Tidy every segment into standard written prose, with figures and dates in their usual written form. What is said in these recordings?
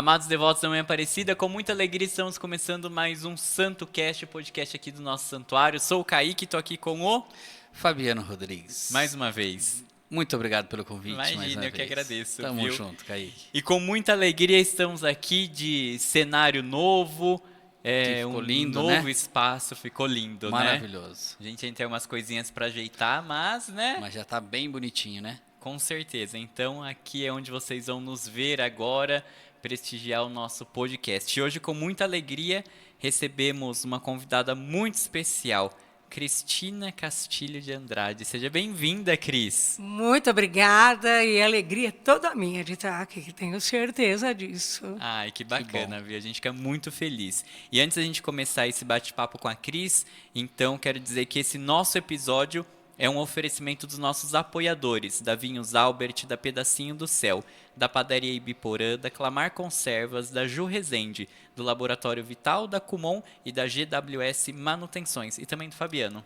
Amados devotos da Mãe Aparecida, com muita alegria estamos começando mais um Santo Cast, podcast aqui do nosso santuário. Sou o Kaique, estou aqui com o... Fabiano Rodrigues. Mais uma vez. Muito obrigado pelo convite. Imagina, eu que agradeço. Tamo junto, Kaique. E com muita alegria estamos aqui de cenário novo. Ficou lindo, novo né? espaço, ficou lindo, Maravilhoso. né? A gente ainda tem umas coisinhas para ajeitar, mas, né? Mas já tá bem bonitinho, né? Com certeza. Então aqui é onde vocês vão nos ver agora, prestigiar o nosso podcast. E hoje, com muita alegria, recebemos uma convidada muito especial, Cristina Castilho de Andrade. Seja bem-vinda, Cris. Muito obrigada e a alegria é toda minha de estar aqui, tenho certeza disso. Ai, que bacana, viu? A gente fica muito feliz. E antes da gente começar esse bate-papo com a Cris, então quero dizer que esse nosso episódio é um oferecimento dos nossos apoiadores, da Vinhos Albert, da Pedacinho do Céu, da Padaria Ibiporã, da Clamar Conservas, da Ju Rezende, do Laboratório Vital, da Kumon e da GWS Manutenções, e também do Fabiano.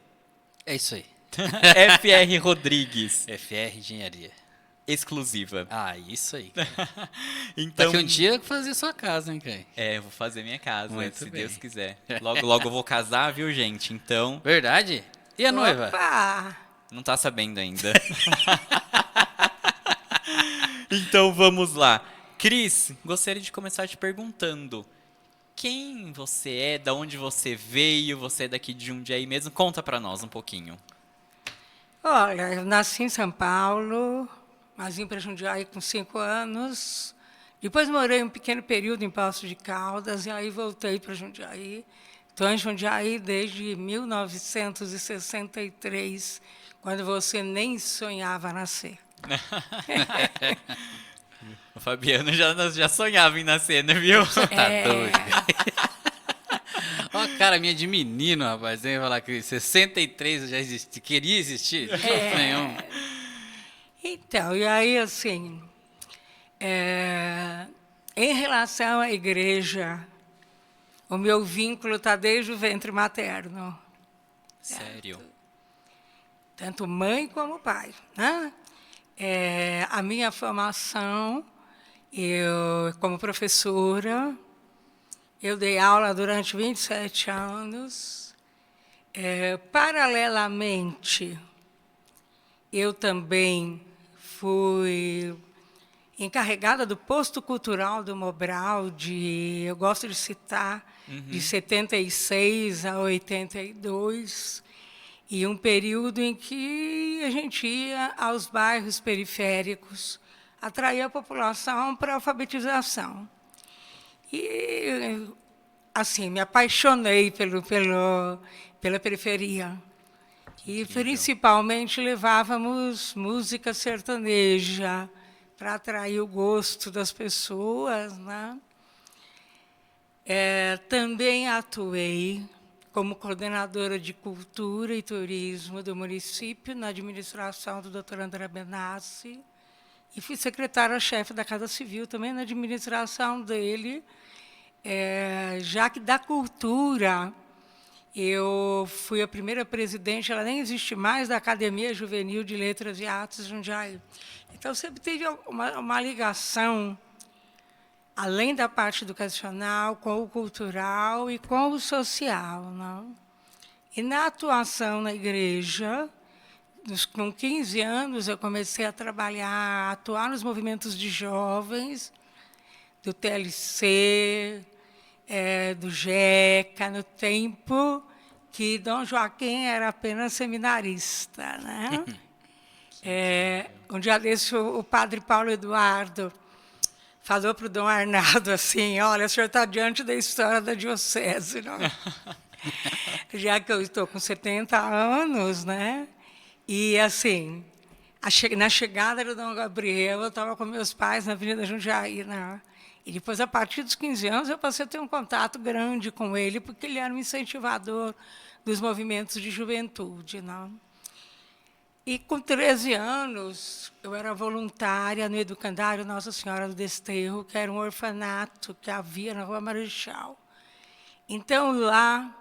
É isso aí. FR Rodrigues. FR Engenharia. Exclusiva. Ah, isso aí. Então, Daqui um dia eu vou fazer sua casa, hein, Kai? eu vou fazer minha casa, Muito se bem. Deus quiser. Logo, logo eu vou casar, viu, gente? Então, Verdade? E a noiva? Opa! não tá sabendo ainda. Então vamos lá. Cris, gostaria de começar te perguntando: quem você é, da onde você veio, você é daqui de Jundiaí mesmo? Conta pra nós um pouquinho. Olha, eu nasci em São Paulo, mas vim para Jundiaí com 5 anos. Depois morei um pequeno período em Poços de Caldas e aí voltei para Jundiaí. Estou em Jundiaí desde 1963, quando você nem sonhava nascer. O Fabiano já sonhava em nascer, né, viu? Tá doido. Ó, cara minha de menino, rapaz. Você vai falar que 63 eu já existi. Queria existir? De jeito nenhum. Então, e aí, assim, em relação à igreja, o meu vínculo está desde o ventre materno, Sério? tanto mãe como pai, né? A minha formação, eu, como professora, eu dei aula durante 27 anos. Paralelamente, eu também fui encarregada do posto cultural do Mobral, eu gosto de citar, de 76 a 82, e um período em que a gente ia aos bairros periféricos, atrair a população para a alfabetização. E, assim, me apaixonei pela periferia. E, principalmente, levávamos música sertaneja para atrair o gosto das pessoas, né? Também atuei como coordenadora de cultura e turismo do município, na administração do Dr. André Benassi, e fui secretária-chefe da Casa Civil, também na administração dele, já que da cultura eu fui a primeira presidente, ela nem existe mais, da Academia Juvenil de Letras e Artes de Jundiaí. Então, sempre teve uma ligação, além da parte educacional, com o cultural e com o social, não? E na atuação na igreja, com 15 anos, eu comecei a atuar nos movimentos de jovens, do TLC, do JECA, no tempo que Dom Joaquim era apenas seminarista, né? Um dia desse, o padre Paulo Eduardo falou para o Dom Arnaldo assim: olha, o senhor está diante da história da diocese, não? Já que eu estou com 70 anos, né? E, assim, na chegada do Dom Gabriel, eu estava com meus pais na Avenida Jundiaí, né? E depois, a partir dos 15 anos, eu passei a ter um contato grande com ele, porque ele era um incentivador dos movimentos de juventude, não? E, com 13 anos, eu era voluntária no Educandário Nossa Senhora do Desterro, que era um orfanato que havia na Rua Marechal. Então, lá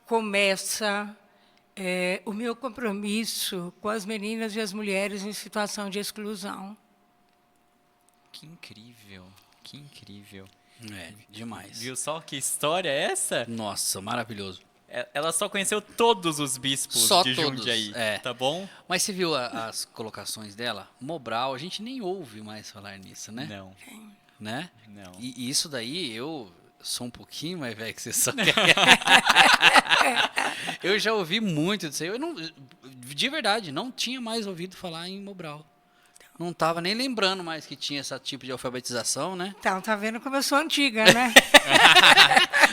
começa o meu compromisso com as meninas e as mulheres em situação de exclusão. Que incrível, que incrível. É, demais. Viu só que história é essa? Nossa, maravilhoso. Ela só conheceu todos os bispos Só de todos, Jundiaí, é. tá bom? Mas você viu as colocações dela? Mobral, a gente nem ouve mais falar nisso, né? Não, Né? não. E isso daí, eu sou um pouquinho mais velho que você só. Eu já ouvi muito disso aí. Eu não, de verdade, não tinha mais ouvido falar em Mobral. Não estava nem lembrando mais que tinha esse tipo de alfabetização, né? Então, tá vendo como eu sou antiga, né?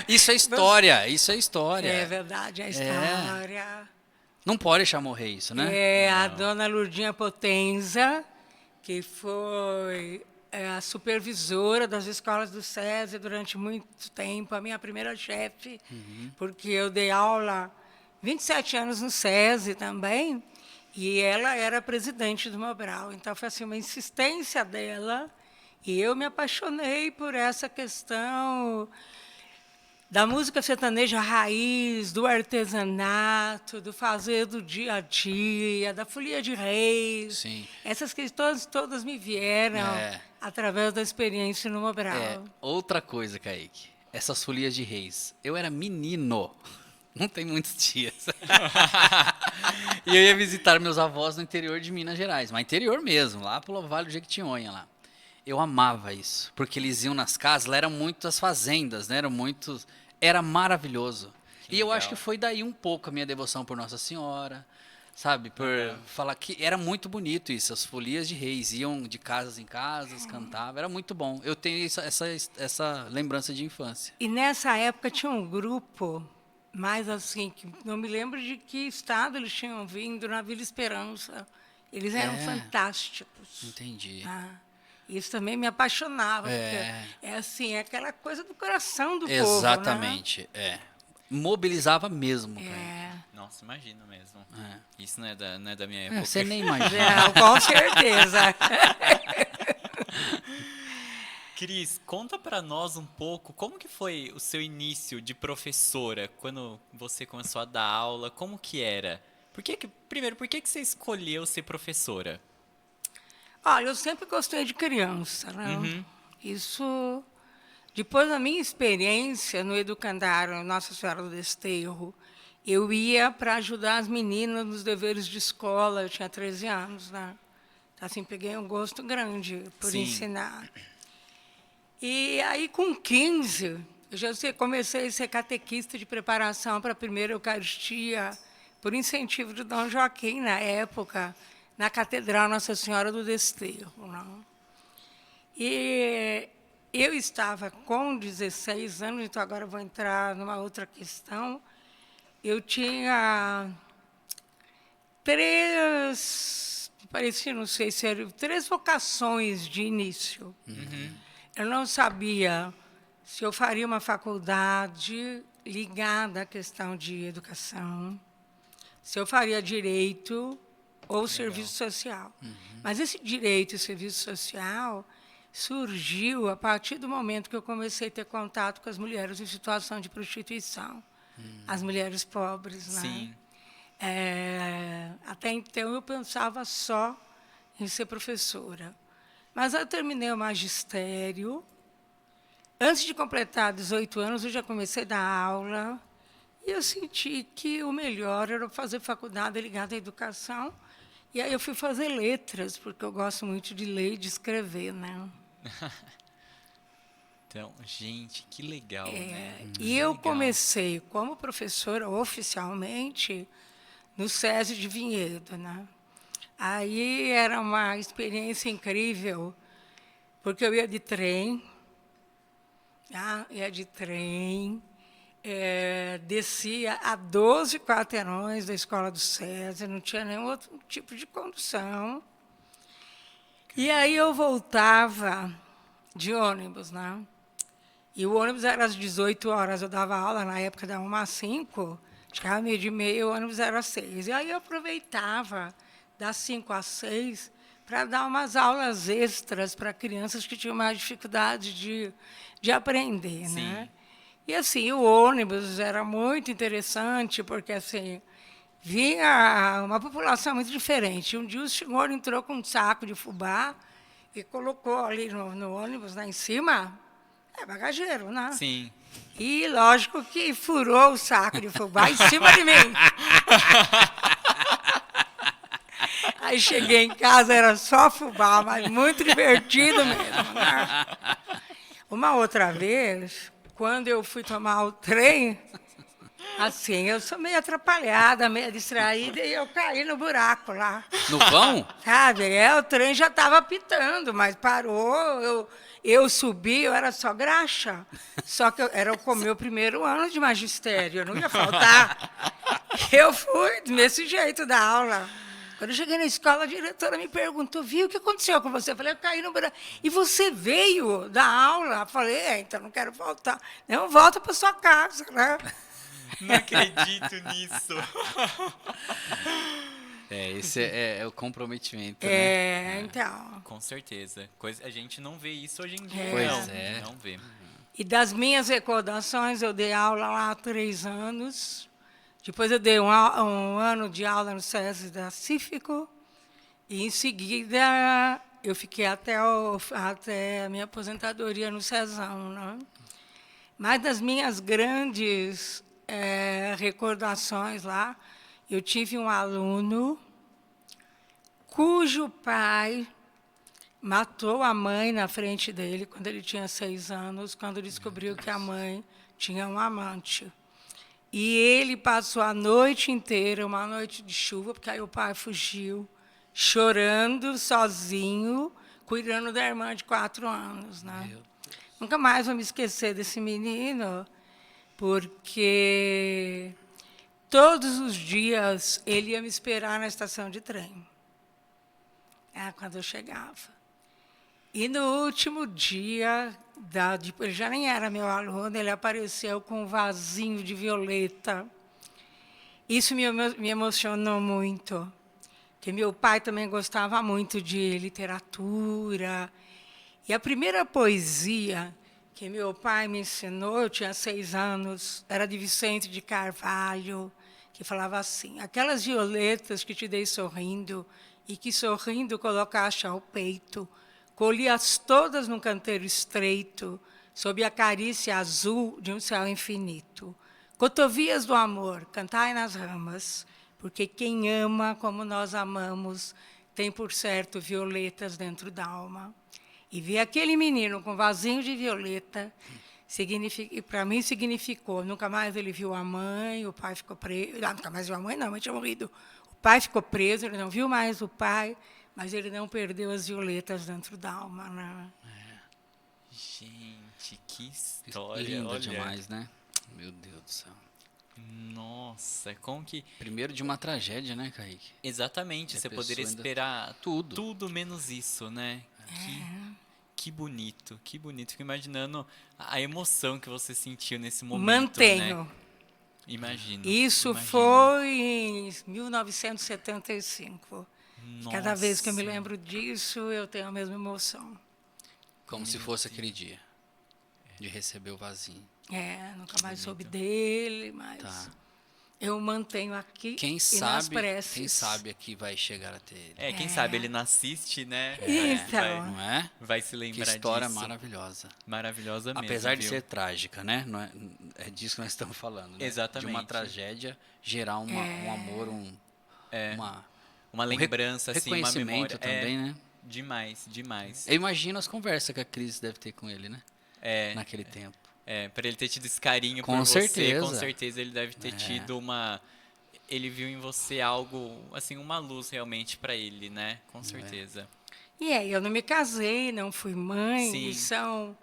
Isso é história, isso é história. É verdade, a história. Não pode deixar morrer isso, né? É a dona Lurdinha Potenza, que foi a supervisora das escolas do SESI durante muito tempo, a minha primeira chefe, porque eu dei aula 27 anos no SESI também, e ela era presidente do Mobral. Então, foi assim, uma insistência dela, e eu me apaixonei por essa questão da música sertaneja raiz, do artesanato, do fazer do dia a dia, da folia de reis. Sim. Essas questões todas me vieram através da experiência no Mobral. Outra coisa, Kaique. Essas folias de reis. Eu era menino. Não tem muitos dias. E eu ia visitar meus avós no interior de Minas Gerais. Mas interior mesmo, lá pelo Vale do Jequitinhonha, lá. Eu amava isso, porque eles iam nas casas, lá eram muitas fazendas, né? Era maravilhoso. E eu acho que foi daí um pouco a minha devoção por Nossa Senhora, sabe? Por falar que era muito bonito isso, as folias de reis, iam de casas em casas, cantavam, era muito bom. Eu tenho essa lembrança de infância. E nessa época tinha um grupo, mais assim, que não me lembro de que estado eles tinham vindo, na Vila Esperança. Eles eram fantásticos. Entendi. Isso também me apaixonava, porque é assim, é aquela coisa do coração do povo, né? Exatamente, mobilizava mesmo, cara. Nossa, imagino mesmo. Isso não é da minha época. Você nem imagina. Não, com certeza. Cris, conta pra nós um pouco como que foi o seu início de professora, quando você começou a dar aula, como que era? Primeiro, por que você escolheu ser professora? Olha, eu sempre gostei de criança, né? Isso, depois da minha experiência no educandário Nossa Senhora do Desterro, eu ia para ajudar as meninas nos deveres de escola, eu tinha 13 anos, né? Então, assim, peguei um gosto grande por ensinar. E aí, com 15, eu já comecei a ser catequista de preparação para a primeira Eucaristia, por incentivo de Dom Joaquim, na época, na Catedral Nossa Senhora do Desterro. Não? E eu estava com 16 anos, então agora vou entrar numa outra questão. Eu tinha não sei se eram 3 vocações de início. Eu não sabia se eu faria uma faculdade ligada à questão de educação, se eu faria direito ou serviço social. Mas esse direito e serviço social surgiu a partir do momento que eu comecei a ter contato com as mulheres em situação de prostituição, as mulheres pobres. Né? Sim. Até então, eu pensava só em ser professora. Mas eu terminei o magistério. Antes de completar 18 anos, eu já comecei a dar aula. E eu senti que o melhor era fazer faculdade ligada à educação. E aí eu fui fazer letras, porque eu gosto muito de ler e de escrever, né? Então, gente, que legal, né? E eu comecei como professora oficialmente no SESI de Vinhedo, né? Aí era uma experiência incrível, porque eu ia de trem, descia a 12 quarteirões da escola do SESI, não tinha nenhum outro tipo de condução. E aí eu voltava de ônibus, né? E o ônibus era às 18 horas, eu dava aula, na época da 1 às 5, chegava 12h30, o ônibus era às 6. E aí eu aproveitava das 5 às 6 para dar umas aulas extras para crianças que tinham mais dificuldade de aprender. Sim. Né? E assim, o ônibus era muito interessante, porque assim, vinha uma população muito diferente. Um dia o senhor entrou com um saco de fubá e colocou ali no ônibus, lá em cima. É bagageiro, né? Sim. E lógico que furou o saco de fubá em cima de mim. Aí cheguei em casa, era só fubá, mas muito divertido mesmo, né? Uma outra vez, quando eu fui tomar o trem, assim, eu sou meio atrapalhada, meio distraída, e eu caí no buraco lá. No vão? Sabe? O trem já estava apitando, mas parou. Eu subi, eu era só graxa. Só que era o meu primeiro ano de magistério, eu não ia faltar. Eu fui desse jeito da aula. Quando eu cheguei na escola, a diretora me perguntou, viu, o que aconteceu com você? Eu falei, eu caí no buraco. E você veio da aula? Eu falei, então não quero voltar. Não, volta para sua casa, né? Não acredito nisso. Esse é o comprometimento, né? Então. Com certeza. A gente não vê isso hoje em dia. É. Pois não. é. Não vê. E das minhas recordações, eu dei aula lá há 3 anos. Depois eu dei um ano de aula no SESI da Cífico. E, em seguida, eu fiquei até a minha aposentadoria no SESAM. Né? Mas das minhas grandes recordações lá, eu tive um aluno cujo pai matou a mãe na frente dele quando ele tinha 6 anos, quando descobriu que a mãe tinha um amante. E ele passou a noite inteira, uma noite de chuva, porque aí o pai fugiu, chorando, sozinho, cuidando da irmã de 4 anos. Né? Nunca mais vou me esquecer desse menino, porque todos os dias ele ia me esperar na estação de trem, quando eu chegava. E no último dia, ele já nem era meu aluno, ele apareceu com um vasinho de violeta. Isso me emocionou muito, porque meu pai também gostava muito de literatura. E a primeira poesia que meu pai me ensinou, eu tinha 6 anos, era de Vicente de Carvalho, que falava assim, aquelas violetas que te dei sorrindo, e que sorrindo colocaste ao peito, colhi-as todas num canteiro estreito, sob a carícia azul de um céu infinito. Cotovias do amor, cantai nas ramas, porque quem ama como nós amamos tem, por certo, violetas dentro da alma. E ver aquele menino com vasinho de violeta, para mim significou, nunca mais ele viu a mãe, o pai ficou preso, nunca mais viu a mãe, não, a mãe tinha morrido. O pai ficou preso, ele não viu mais o pai, mas ele não perdeu as violetas dentro da alma. Né? Gente, que história. Linda olha. demais, né? Meu Deus do céu. Nossa, como que... Primeiro de uma tragédia, né, Kaique? Exatamente, E você a pessoa poderia ainda- esperar Tudo. tudo menos isso, né? Que bonito, que bonito. Fico imaginando a emoção que você sentiu nesse momento, Mantenho. né? Imagino. Isso imagino. foi em 1975. Cada vez que eu me Nossa. lembro disso, eu tenho a mesma emoção. Como se fosse aquele dia de receber o vasinho. Nunca mais soube dele, mas Tá. eu mantenho aqui Quem e nas sabe, preces. quem sabe aqui vai chegar até ele. Quem sabe ele não assiste, né? Então. Não é? Vai se Que lembrar história disso. maravilhosa. Maravilhosa mesmo, Apesar de viu? ser trágica, né? Não é disso que nós estamos falando, né? Exatamente. De uma tragédia gerar um amor, Uma lembrança, assim, uma reconhecimento memória. também, né? Demais, demais. Eu imagino as conversas que a Cris deve ter com ele, né? Naquele tempo. Pra ele ter tido esse carinho Com por você, certeza. com certeza ele deve ter tido uma... Ele viu em você algo, assim, uma luz realmente pra ele, né? Com certeza. E aí, eu não me casei, não fui mãe, Sim. e são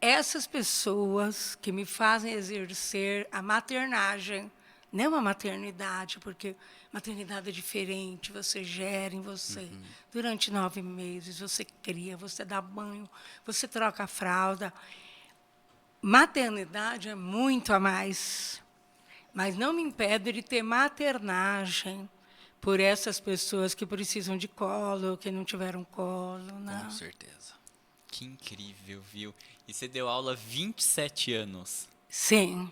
essas pessoas que me fazem exercer a maternagem, não a maternidade, porque maternidade é diferente, você gera em você. Durante 9 meses, você cria, você dá banho, você troca a fralda. Maternidade é muito a mais, mas não me impede de ter maternagem por essas pessoas que precisam de colo, que não tiveram colo. Né? Com certeza. Que incrível, viu? E você deu aula há 27 anos. Sim.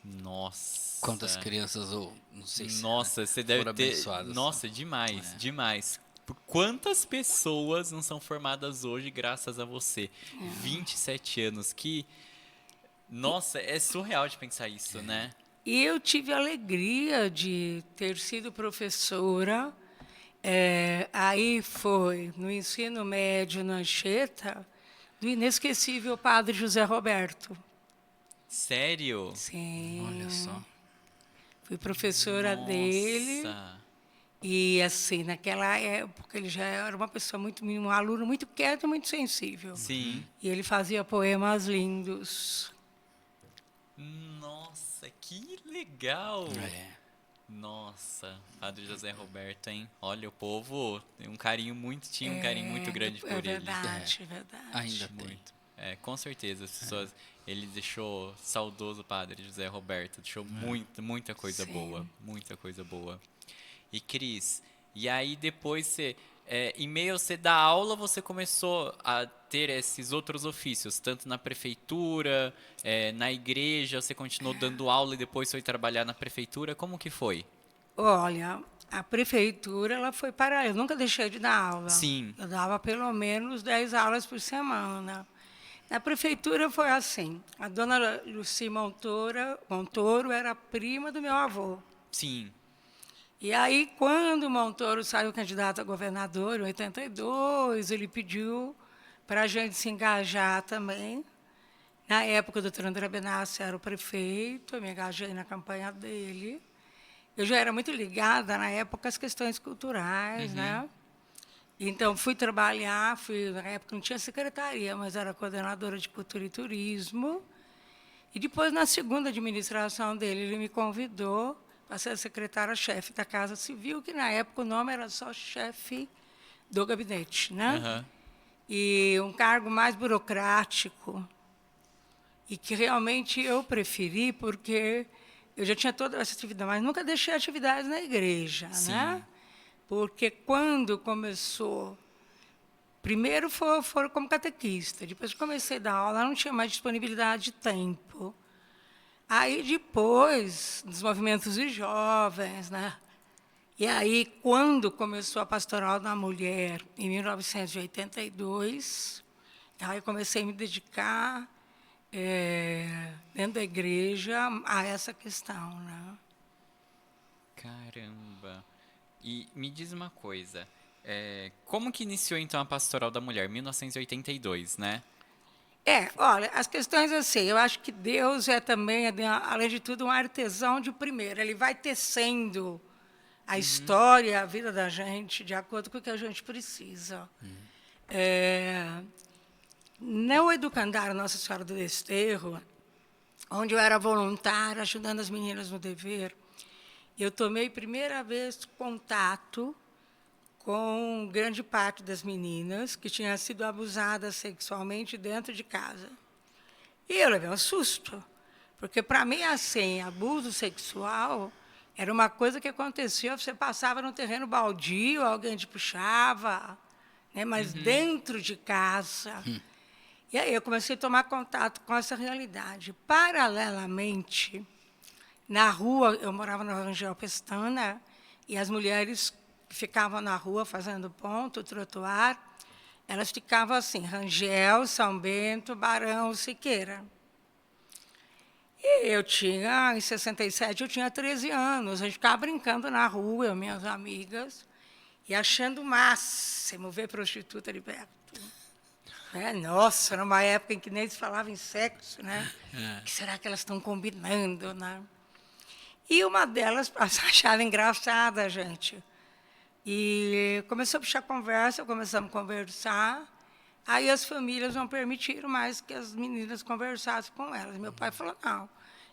Nossa. Quantas crianças, ou não sei se Nossa, você deve foram ter... abençoadas. Nossa, demais, demais. Quantas pessoas não são formadas hoje graças a você? 27 anos, que... Nossa, é surreal de pensar isso, né? E eu tive a alegria de ter sido professora. Aí foi no ensino médio, na Anchieta, do inesquecível padre José Roberto. Sério? Sim. Olha só. Fui professora dele. Nossa. E, assim, naquela época, ele já era uma pessoa um aluno muito quieto e muito sensível. Sim. E ele fazia poemas lindos. Nossa, que legal! É. Nossa, Padre José Roberto, hein? Olha, o povo tem um carinho muito, tinha um carinho muito grande por É ele. verdade, é verdade. Ainda tem. Muito. Com certeza, as pessoas. Ele deixou saudoso Padre José Roberto, deixou muita coisa Sim. boa, muita coisa boa. E Cris, e aí depois você, em meio a você dar aula, você começou a ter esses outros ofícios, tanto na prefeitura, na igreja, você continuou dando aula e depois foi trabalhar na prefeitura, como que foi? Olha, a prefeitura ela foi para. Eu nunca deixei de dar aula. Sim. Eu dava pelo menos 10 aulas por semana. Na prefeitura foi assim. A dona Luci Montoro era prima do meu avô. Sim. E aí, quando o Montoro saiu candidato a governador, em 82, ele pediu para a gente se engajar também. Na época, o doutor André Benassi era o prefeito, eu me engajei na campanha dele. Eu já era muito ligada, na época, às questões culturais, né? Então, fui trabalhar, na época não tinha secretaria, mas era coordenadora de cultura e turismo. E depois, na segunda administração dele, ele me convidou para ser secretária-chefe da Casa Civil, que na época o nome era só chefe do gabinete, né? Aham. E um cargo mais burocrático, e que realmente eu preferi, porque eu já tinha toda essa atividade, mas nunca deixei atividades na igreja, Sim. né? Porque quando começou... Primeiro foram como catequista, depois que comecei a dar aula, não tinha mais disponibilidade de tempo. Aí, depois, dos movimentos de jovens, né? E aí, quando começou a Pastoral da Mulher, em 1982, aí eu comecei a me dedicar, dentro da igreja, a essa questão, né? Caramba. E me diz uma coisa, como que iniciou então a Pastoral da Mulher? 1982, né? Olha, as questões assim, eu acho que Deus é também, além de tudo, um artesão de primeira. Ele vai tecendo a história, a vida da gente, de acordo com o que a gente precisa. No Educandário Nossa Senhora do Desterro, onde eu era voluntária, ajudando as meninas no dever, eu tomei primeira vez contato com grande parte das meninas que tinham sido abusadas sexualmente dentro de casa. E eu levei um susto, porque, para mim, assim, abuso sexual era uma coisa que acontecia, você passava no terreno baldio, alguém te puxava, né, mas dentro de casa. E aí eu comecei a tomar contato com essa realidade. Paralelamente, na rua, eu morava na Rangel Pestana, e as mulheres que ficavam na rua fazendo ponto, trotuar, elas ficavam assim, Rangel, São Bento, Barão, Siqueira. E em 67, eu tinha 13 anos, a gente ficava brincando na rua, eu e minhas amigas, e achando o máximo ver prostituta de perto. Nossa, numa época em que nem se falava em sexo, né? O que será que elas estão combinando, né? E uma delas achava engraçada, gente. E começou a puxar conversa, começamos a conversar. Aí as famílias não permitiram mais que as meninas conversassem com elas. Meu pai falou, não,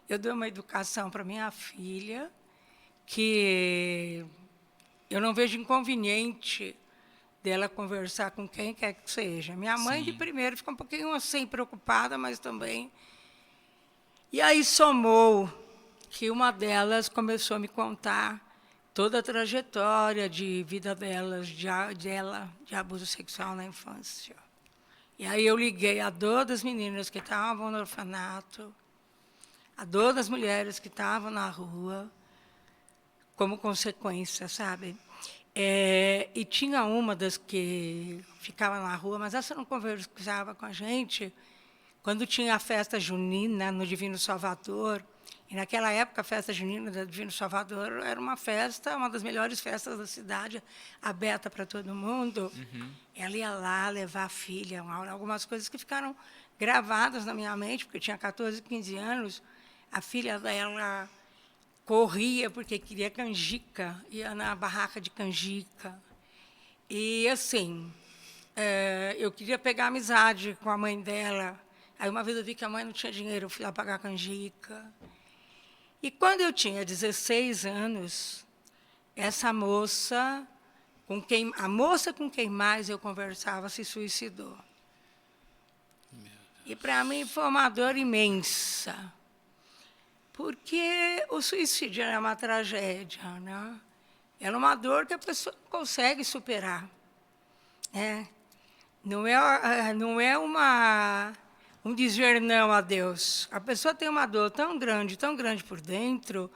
eu dou uma educação para minha filha que eu não vejo inconveniente dela conversar com quem quer que seja. Minha mãe, de Sim. primeiro, ficou um pouquinho assim, preocupada, mas também... E aí somou que uma delas começou a me contar toda a trajetória de vida delas, de abuso sexual na infância. E aí eu liguei a dor das meninas que estavam no orfanato, a dor das mulheres que estavam na rua, como consequência, sabe? E tinha uma das que ficava na rua, mas essa não conversava com a gente, quando tinha a festa junina no Divino Salvador. E naquela época, a festa junina do Divino Salvador era uma festa, uma das melhores festas da cidade, aberta para todo mundo. Ela ia lá levar a filha, algumas coisas que ficaram gravadas na minha mente, porque eu tinha 14, 15 anos. A filha dela corria porque queria canjica, ia na barraca de canjica. E, assim, eu queria pegar amizade com a mãe dela. Aí, uma vez eu vi que a mãe não tinha dinheiro, eu fui lá pagar canjica. E, quando eu tinha 16 anos, essa moça, a moça com quem mais eu conversava, se suicidou. E, para mim, foi uma dor imensa. Porque o suicídio é uma tragédia, né? É uma dor que a pessoa não consegue superar. Não é um dizer não a Deus. A pessoa tem uma dor tão grande por dentro,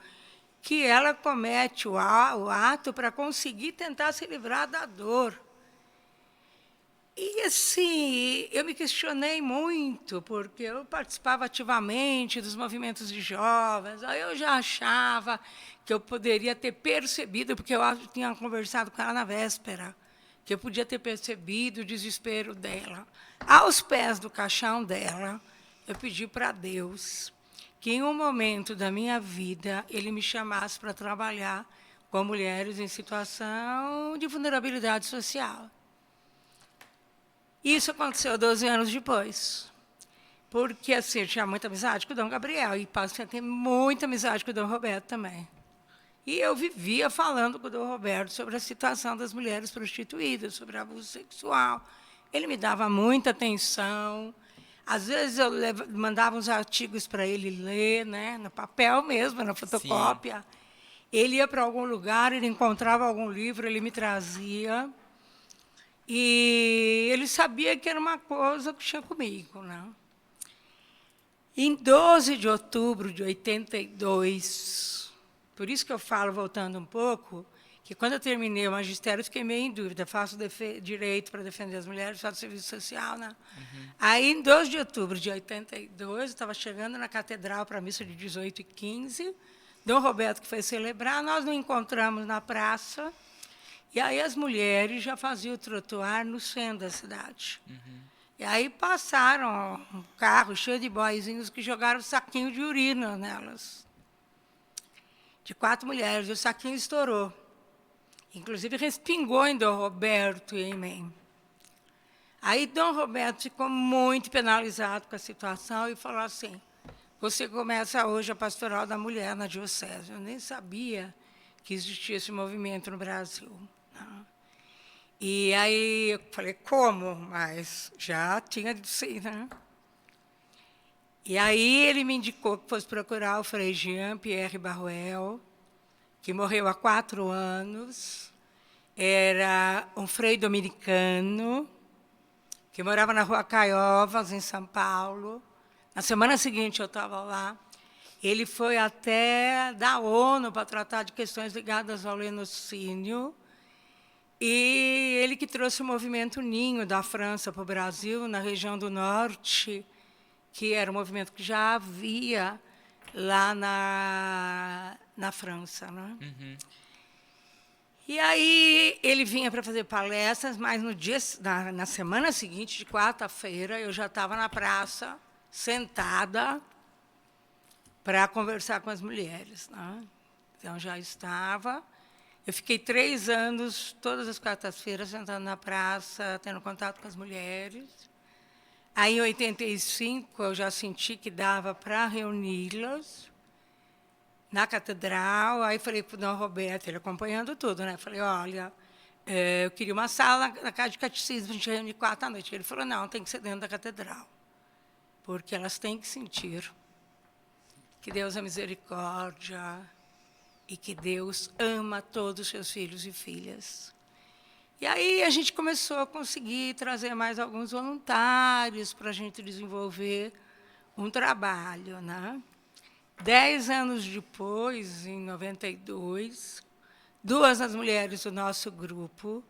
que ela comete o ato para conseguir tentar se livrar da dor. E, assim, eu me questionei muito, porque eu participava ativamente dos movimentos de jovens, aí eu já achava que eu poderia ter percebido, porque eu tinha conversado com ela na véspera, que eu podia ter percebido o desespero dela. Aos pés do caixão dela, eu pedi para Deus que, em um momento da minha vida, Ele me chamasse para trabalhar com mulheres em situação de vulnerabilidade social. Isso aconteceu 12 anos depois. Porque, assim, eu tinha muita amizade com o Dom Gabriel, e passei a ter muita amizade com o Dom Roberto também. E eu vivia falando com o Dom Roberto sobre a situação das mulheres prostituídas, sobre abuso sexual. Ele me dava muita atenção. Às vezes, eu mandava uns artigos para ele ler, né, no papel mesmo, na fotocópia. Sim. Ele ia para algum lugar, ele encontrava algum livro, ele me trazia. E ele sabia que era uma coisa que tinha comigo, né? Em 12 de outubro de 82, por isso que eu falo, voltando um pouco, que quando eu terminei o magistério, eu fiquei meio em dúvida, faço direito para defender as mulheres, faço serviço social, né? Aí, em 12 de outubro de 82, eu estava chegando na catedral para a missa de 18h15, Dom Roberto, que foi celebrar, nós nos encontramos na praça. E aí as mulheres já faziam o trotuar no centro da cidade. E aí passaram um carro cheio de boizinhos que jogaram saquinho de urina nelas. De 4 mulheres, e o saquinho estourou. Inclusive, respingou em Dom Roberto e em mim. Aí Dom Roberto ficou muito penalizado com a situação e falou assim: você começa hoje a pastoral da mulher na diocese. Eu nem sabia que existia esse movimento no Brasil. E aí eu falei, como? Mas já tinha de ser, né? E aí ele me indicou que fosse procurar o Frei Jean-Pierre Baruel, que morreu há 4 anos. Era um frei dominicano, que morava na Rua Caiovas, em São Paulo. Na semana seguinte eu estava lá. Ele foi até da ONU para tratar de questões ligadas ao lenocínio. E ele que trouxe o movimento Ninho da França para o Brasil, na região do Norte, que era um movimento que já havia lá na França. Né? E aí ele vinha para fazer palestras, mas na semana seguinte, de quarta-feira, eu já estava na praça, sentada, para conversar com as mulheres. Né? Então, já estava. Eu fiquei 3 anos, todas as quartas-feiras, sentando na praça, tendo contato com as mulheres. Aí, em 85, eu já senti que dava para reuni-las na catedral. Aí, falei para o Dom Roberto, ele acompanhando tudo, né? Falei, olha, eu queria uma sala na casa de catecismo, a gente reúne 4 à noite. Ele falou, não, tem que ser dentro da catedral, porque elas têm que sentir que Deus é misericórdia e que Deus ama todos os seus filhos e filhas. E aí a gente começou a conseguir trazer mais alguns voluntários para a gente desenvolver um trabalho. Né? 10 anos depois, em 92, 2 das mulheres do nosso grupo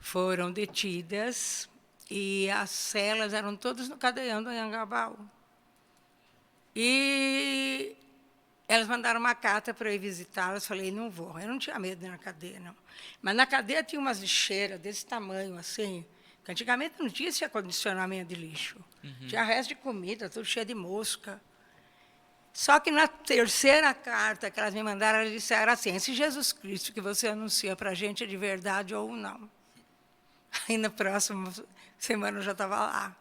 foram detidas e as celas eram todas no cadeião do Anhangabaú. E elas mandaram uma carta para eu ir visitá-las. Falei, não vou. Eu não tinha medo de ir na cadeia, não. Mas na cadeia tinha umas lixeiras desse tamanho, assim, que antigamente não tinha esse acondicionamento de lixo. Tinha resto de comida, tudo cheio de mosca. Só que na terceira carta que elas me mandaram, elas disseram assim, esse Jesus Cristo que você anuncia para a gente é de verdade ou não. Aí, na próxima semana, eu já estava lá.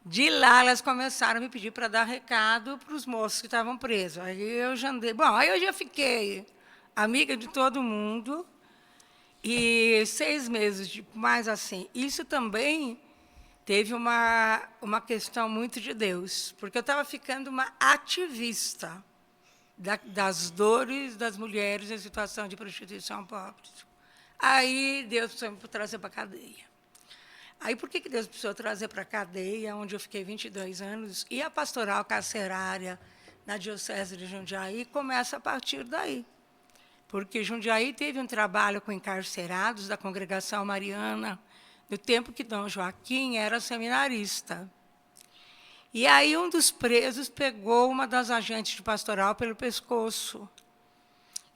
De lá, elas começaram a me pedir para dar recado para os moços que estavam presos. Aí eu já andei. Bom, aí eu já fiquei amiga de todo mundo. E 6 meses, mais assim. Isso também teve uma questão muito de Deus, porque eu estava ficando uma ativista das dores das mulheres em situação de prostituição pobres. Aí Deus precisou me trazer para a cadeia. Aí, por que Deus precisou trazer para a cadeia, onde eu fiquei 22 anos, e a pastoral carcerária na Diocese de Jundiaí começa a partir daí. Porque Jundiaí teve um trabalho com encarcerados da Congregação Mariana, no tempo que Dom Joaquim era seminarista. E aí um dos presos pegou uma das agentes de pastoral pelo pescoço.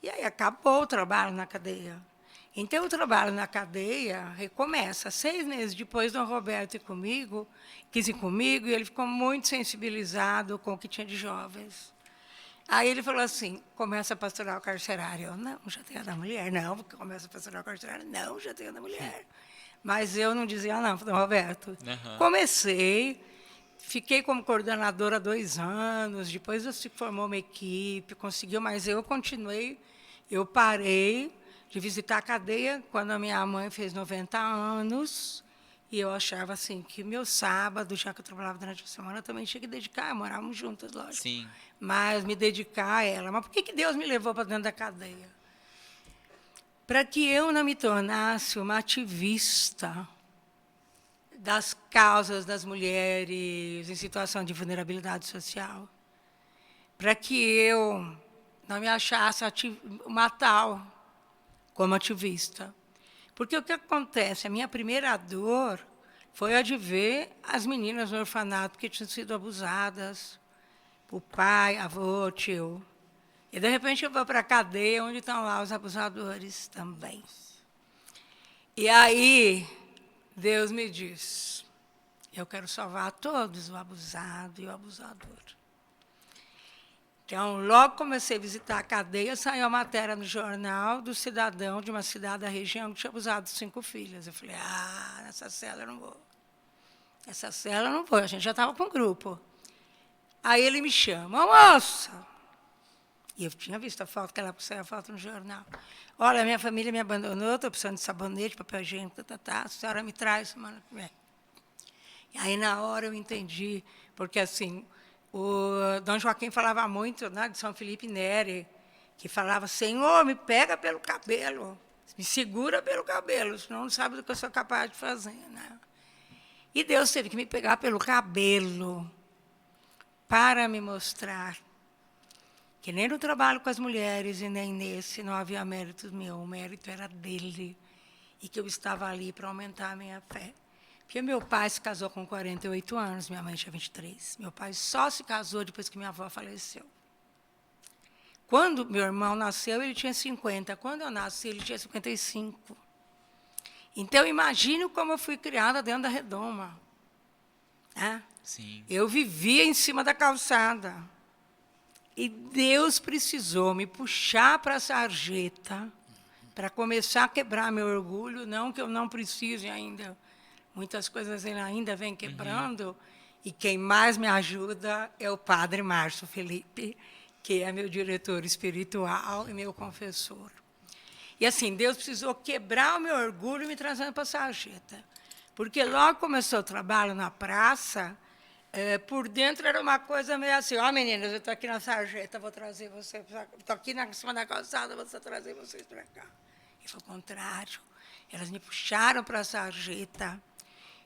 E aí acabou o trabalho na cadeia. Então, o trabalho na cadeia recomeça. 6 meses depois, Dom Roberto quis ir comigo, e ele ficou muito sensibilizado com o que tinha de jovens. Aí ele falou assim, começa a pastoral carcerária. Eu, não, já tenho a da mulher. Não, porque começa a pastoral carcerária. Não, já tenho a da mulher. Mas eu não dizia, não, Dom Roberto. Comecei, fiquei como coordenadora 2 anos, depois se formou uma equipe, conseguiu, mas eu continuei, eu parei de visitar a cadeia quando a minha mãe fez 90 anos, e eu achava assim que meu sábado, já que eu trabalhava durante a semana, eu também tinha que dedicar, morávamos juntas, lógico. Sim. Mas me dedicar a ela. Mas por que Deus me levou para dentro da cadeia? Para que eu não me tornasse uma ativista das causas das mulheres em situação de vulnerabilidade social. Para que eu não me achasse uma tal como ativista. Porque o que acontece? A minha primeira dor foi a de ver as meninas no orfanato que tinham sido abusadas por pai, avô, tio. E, de repente, eu vou para a cadeia, onde estão lá os abusadores também. E aí, Deus me diz, eu quero salvar todos, o abusado e o abusador. Então, logo comecei a visitar a cadeia, saiu a matéria no jornal do cidadão de uma cidade da região que tinha abusado 5 filhas. Eu falei, nessa cela eu não vou. Nessa cela eu não vou, a gente já estava com um grupo. Aí ele me chama, moça. E eu tinha visto a foto, que ela saiu a foto no jornal. Olha, minha família me abandonou, estou precisando de sabonete, papel higiênico, a senhora me traz semana que vem. E aí, na hora, eu entendi, porque, assim, o Dom Joaquim falava muito, né, de São Felipe Neri, que falava, Senhor, me pega pelo cabelo, me segura pelo cabelo, senão não sabe do que eu sou capaz de fazer. Né? E Deus teve que me pegar pelo cabelo para me mostrar que nem no trabalho com as mulheres e nem nesse não havia mérito meu, o mérito era dele, e que eu estava ali para aumentar a minha fé. Porque meu pai se casou com 48 anos, minha mãe tinha 23. Meu pai só se casou depois que minha avó faleceu. Quando meu irmão nasceu, ele tinha 50. Quando eu nasci, ele tinha 55. Então, imagine como eu fui criada dentro da redoma. Né? Sim. Eu vivia em cima da calçada. E Deus precisou me puxar para a sarjeta para começar a quebrar meu orgulho, não que eu não precise ainda. Muitas coisas ele ainda vem quebrando, e quem mais me ajuda é o padre Márcio Felipe, que é meu diretor espiritual e meu confessor. E assim, Deus precisou quebrar o meu orgulho e me trazendo para a sarjeta. Porque logo começou o trabalho na praça, por dentro era uma coisa meio assim, meninas, eu estou aqui na sarjeta, vou trazer vocês, estou aqui em cima da calçada, vou trazer vocês para cá. E foi o contrário. Elas me puxaram para a sarjeta,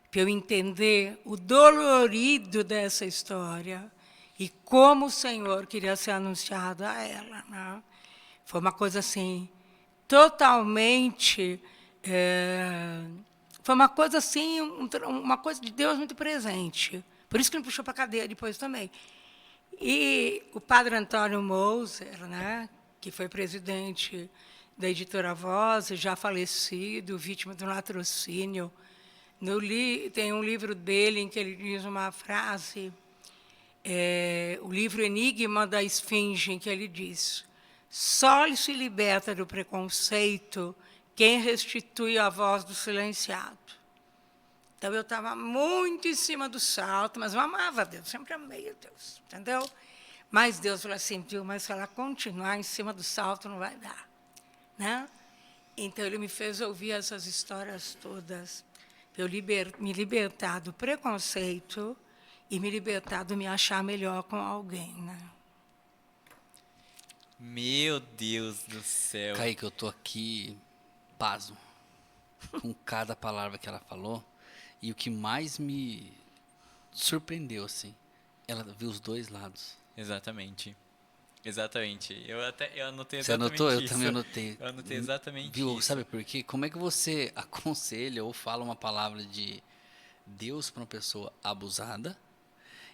para eu entender o dolorido dessa história e como o Senhor queria ser anunciado a ela. Né? Foi uma coisa assim, totalmente... foi uma coisa assim, uma coisa de Deus muito presente. Por isso que me puxou para a cadeia depois também. E o padre Antônio Moser, né, que foi presidente da editora Voz, já falecido, vítima do latrocínio, tem um livro dele em que ele diz uma frase, o livro Enigma da Esfinge, em que ele diz: só se liberta do preconceito quem restitui a voz do silenciado. Então, eu estava muito em cima do salto, mas eu amava Deus, sempre amei a Deus, entendeu? Mas Deus falou assim, viu, mas se ela continuar em cima do salto, não vai dar. Né? Então, ele me fez ouvir essas histórias todas, para eu me libertar do preconceito e me libertar do me achar melhor com alguém. Né? Meu Deus do céu. Kaique, eu tô aqui pasmo com cada palavra que ela falou. E o que mais me surpreendeu, assim, ela viu os dois lados. Exatamente. Exatamente. Eu anotei Você exatamente anotou? isso. Eu também anotei. Eu anotei exatamente Viu? isso. Sabe por quê? Como é que você aconselha ou fala uma palavra de Deus para uma pessoa abusada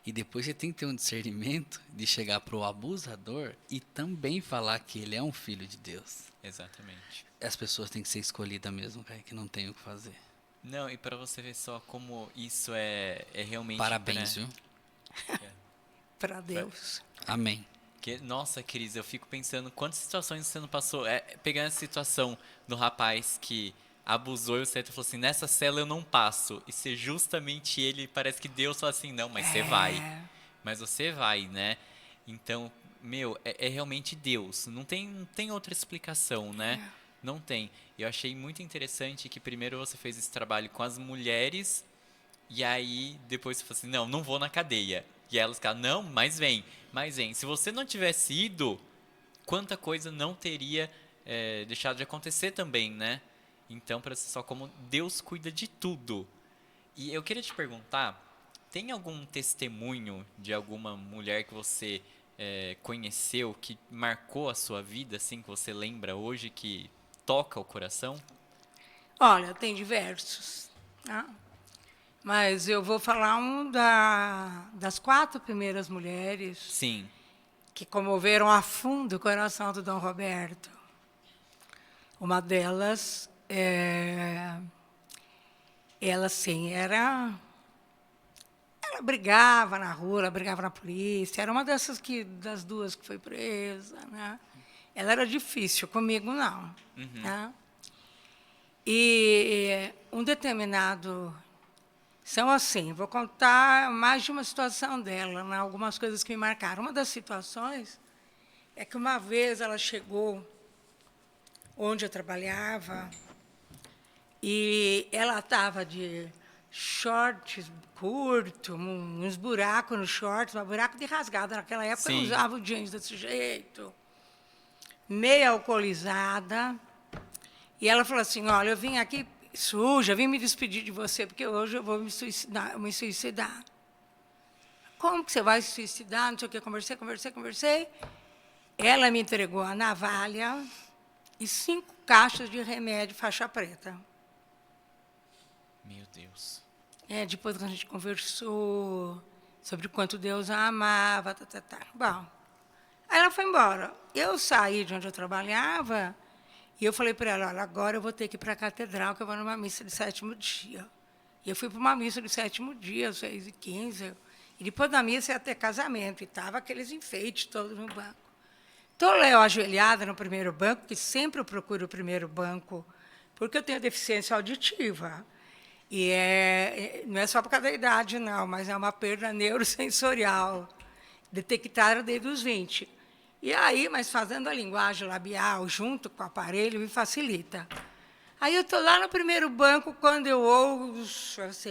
e depois você tem que ter um discernimento de chegar para o abusador e também falar que ele é um filho de Deus? Exatamente. As pessoas têm que ser escolhidas mesmo, cara, que não tem o que fazer. Não, e para você ver só como isso é realmente... Parabéns, viu? Para Deus. Amém. Nossa, Cris, eu fico pensando quantas situações você não passou. Pegando a situação do rapaz que abusou e você falou assim, nessa cela eu não passo. E ser justamente ele, parece que Deus falou assim, não, mas você vai. Mas você vai, né? Então, meu, é realmente Deus. Não tem outra explicação, né? Não tem. Eu achei muito interessante que primeiro você fez esse trabalho com as mulheres e aí depois você falou assim, não vou na cadeia. E elas ficaram, não, mas vem. Se você não tivesse ido, quanta coisa não teria deixado de acontecer também, né? Então, para você só como Deus cuida de tudo. E eu queria te perguntar, tem algum testemunho de alguma mulher que você conheceu, que marcou a sua vida, assim, que você lembra hoje, que toca o coração? Olha, tem diversos. Tá? Mas eu vou falar das 4 primeiras mulheres Sim. que comoveram a fundo o coração do Dom Roberto. Uma delas, ela sim, ela brigava na rua, ela brigava na polícia, era uma das 2 que foi presa. Né? Ela era difícil, comigo não. Uhum. Né? E um determinado... São assim, vou contar mais de uma situação dela, né? Algumas coisas que me marcaram. Uma das situações é que uma vez ela chegou onde eu trabalhava e ela estava de shorts curto, uns buracos nos shorts, um buraco de rasgada. Naquela época eu usava o jeans desse jeito, meio alcoolizada. E ela falou assim, olha, eu vim aqui suja, vim me despedir de você, porque hoje eu vou me suicidar. Como que você vai se suicidar? Não sei o que, conversei. Ela me entregou a navalha e 5 caixas de remédio faixa preta. Meu Deus. Depois que a gente conversou sobre o quanto Deus a amava, Bom, aí ela foi embora. Eu saí de onde eu trabalhava e eu falei para ela, olha, agora eu vou ter que ir para a catedral, que eu vou numa missa de 7º dia. E eu fui para uma missa de 7º dia, 6h15, e depois da missa ia ter casamento, e estava aqueles enfeites todos no banco. Estou lá, eu ajoelhada no primeiro banco, que sempre eu procuro o primeiro banco, porque eu tenho deficiência auditiva. E não é só por causa da idade, não, mas é uma perda neurosensorial, detectada desde os 20. E aí, mas fazendo a linguagem labial junto com o aparelho, me facilita. Aí eu estou lá no primeiro banco, quando eu ouço assim,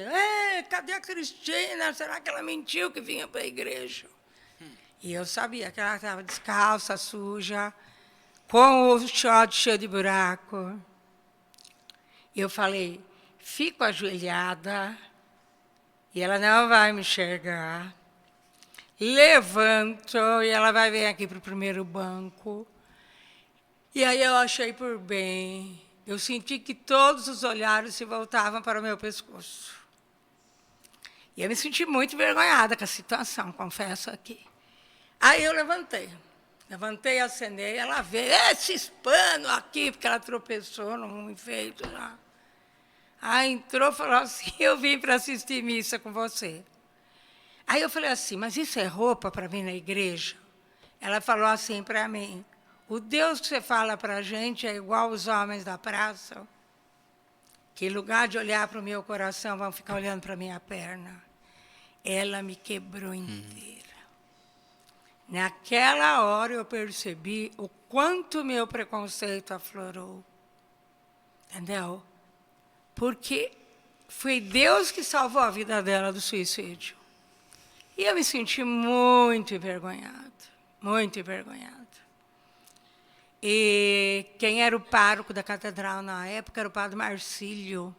cadê a Cristina? Será que ela mentiu que vinha para a igreja? E eu sabia que ela estava descalça, suja, com o short cheio de buraco. E eu falei, fico ajoelhada, e ela não vai me enxergar. Levanto, e ela vai vir aqui para o primeiro banco. E aí eu achei por bem. Eu senti que todos os olhares se voltavam para o meu pescoço. E eu me senti muito envergonhada com a situação, confesso aqui. Aí eu levantei. Levantei, acenei, ela veio, esse pano aqui, porque ela tropeçou num enfeite lá. Aí entrou e falou assim, eu vim para assistir missa com você. Aí eu falei assim, mas isso é roupa para vir na igreja? Ela falou assim para mim, o Deus que você fala para a gente é igual os homens da praça, que em lugar de olhar para o meu coração, vão ficar olhando para a minha perna. Ela me quebrou inteira. Naquela hora eu percebi o quanto meu preconceito aflorou. Entendeu? Porque foi Deus que salvou a vida dela do suicídio. E eu me senti muito envergonhada, muito envergonhada. E quem era o pároco da catedral na época era o padre Marcílio.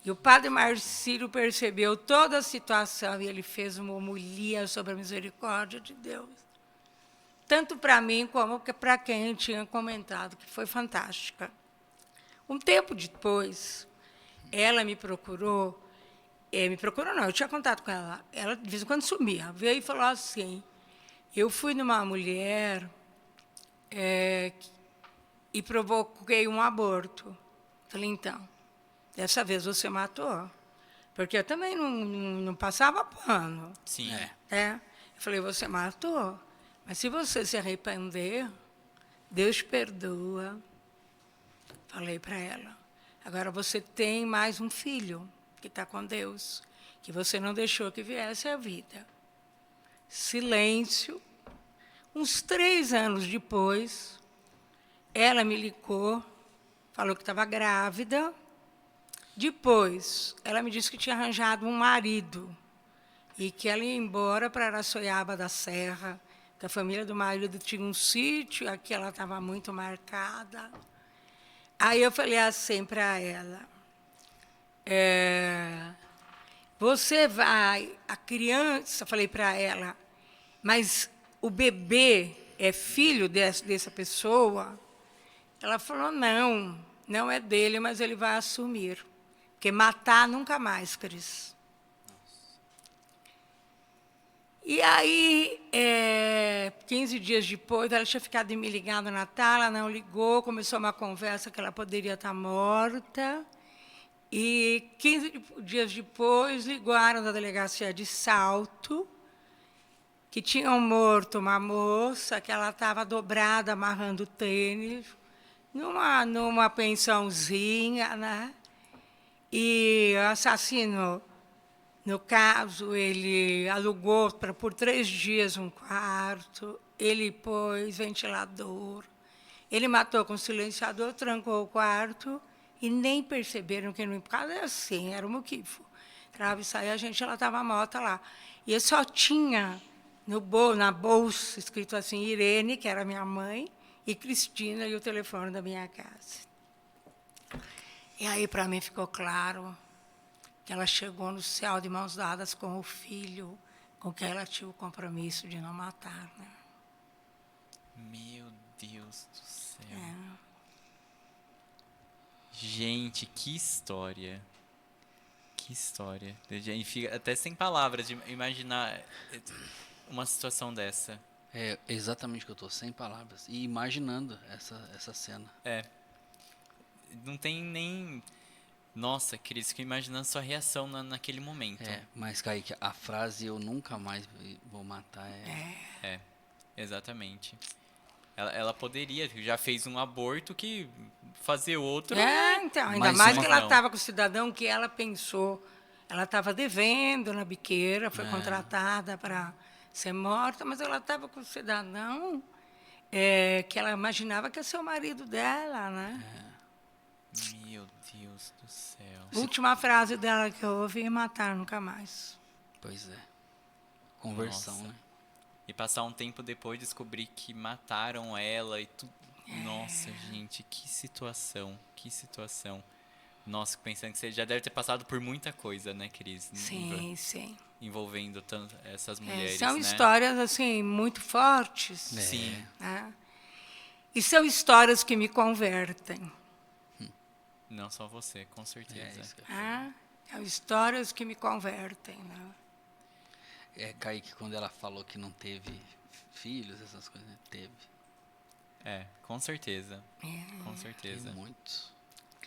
E o padre Marcílio percebeu toda a situação e ele fez uma homilia sobre a misericórdia de Deus. Tanto para mim como para quem tinha comentado, que foi fantástica. Um tempo depois, ela me procurou não, eu tinha contato com ela. Ela, de vez em quando, sumia. Veio e falou assim, eu fui numa mulher e provoquei um aborto. Falei, então, dessa vez você matou? Porque eu também não passava pano. Sim. Eu falei, você matou? Mas se você se arrepender, Deus perdoa. Falei para ela. Agora você tem mais um filho que está com Deus, que você não deixou que viesse à vida. Silêncio. Uns 3 anos depois, ela me ligou, falou que estava grávida. Depois, ela me disse que tinha arranjado um marido e que ela ia embora para Araçoiaba da Serra, que a família do marido tinha um sítio, aqui ela estava muito marcada. Aí eu falei assim para ela, você vai, a criança, falei para ela, mas o bebê é filho dessa pessoa? Ela falou, não é dele, mas ele vai assumir. Porque matar nunca mais, Cris. E aí, 15 dias depois, ela tinha ficado de me ligar no Natal, ela não ligou, começou uma conversa que ela poderia estar morta. E 15 dias depois, ligaram da delegacia de Salto, que tinham morto uma moça, que ela estava dobrada, amarrando tênis, numa pensãozinha, né? E o assassino, no caso, ele alugou por 3 dias um quarto, ele pôs ventilador, ele matou com silenciador, trancou o quarto e nem perceberam que no caso era assim, era um moquifo. Entrava e saía, ela estava morta lá. E eu só tinha na bolsa escrito assim, Irene, que era minha mãe, e Cristina, e o telefone da minha casa. E aí, para mim, ficou claro que ela chegou no céu de mãos dadas com o filho, com quem ela tinha o compromisso de não matar. Né? Meu Deus do céu. Gente, que história. Que história. A gente fica até sem palavras de imaginar uma situação dessa. É exatamente o que eu estou, sem palavras. E imaginando essa cena. Não tem nem... Nossa, Cris, fico imaginando sua reação naquele momento. Mas, Kaique, a frase eu nunca mais vou matar Exatamente. Ela poderia, já fez um aborto, que fazer outro... Então, ainda Mas mais uma que ela não. estava com o cidadão que ela pensou. Ela estava devendo na biqueira, foi contratada para ser morta, mas ela estava com o cidadão que ela imaginava que ia ser o marido dela, né? Meu Deus do céu. Última frase dela que eu ouvi, matar nunca mais. Pois é. Conversão, Nossa. né? E passar um tempo depois descobrir que mataram ela e tudo. Nossa, gente, que situação. Que situação. Nossa, pensando que você já deve ter passado por muita coisa, né, Cris? Sim. Envolvendo tanto essas mulheres, São né? histórias assim muito fortes. Sim. Né? E são histórias que me convertem. Não só você, com certeza. isso que eu- São histórias que me convertem. Né? Kaique, quando ela falou que não teve filhos, essas coisas, né? Teve. Com certeza. Com Teve certeza. muitos.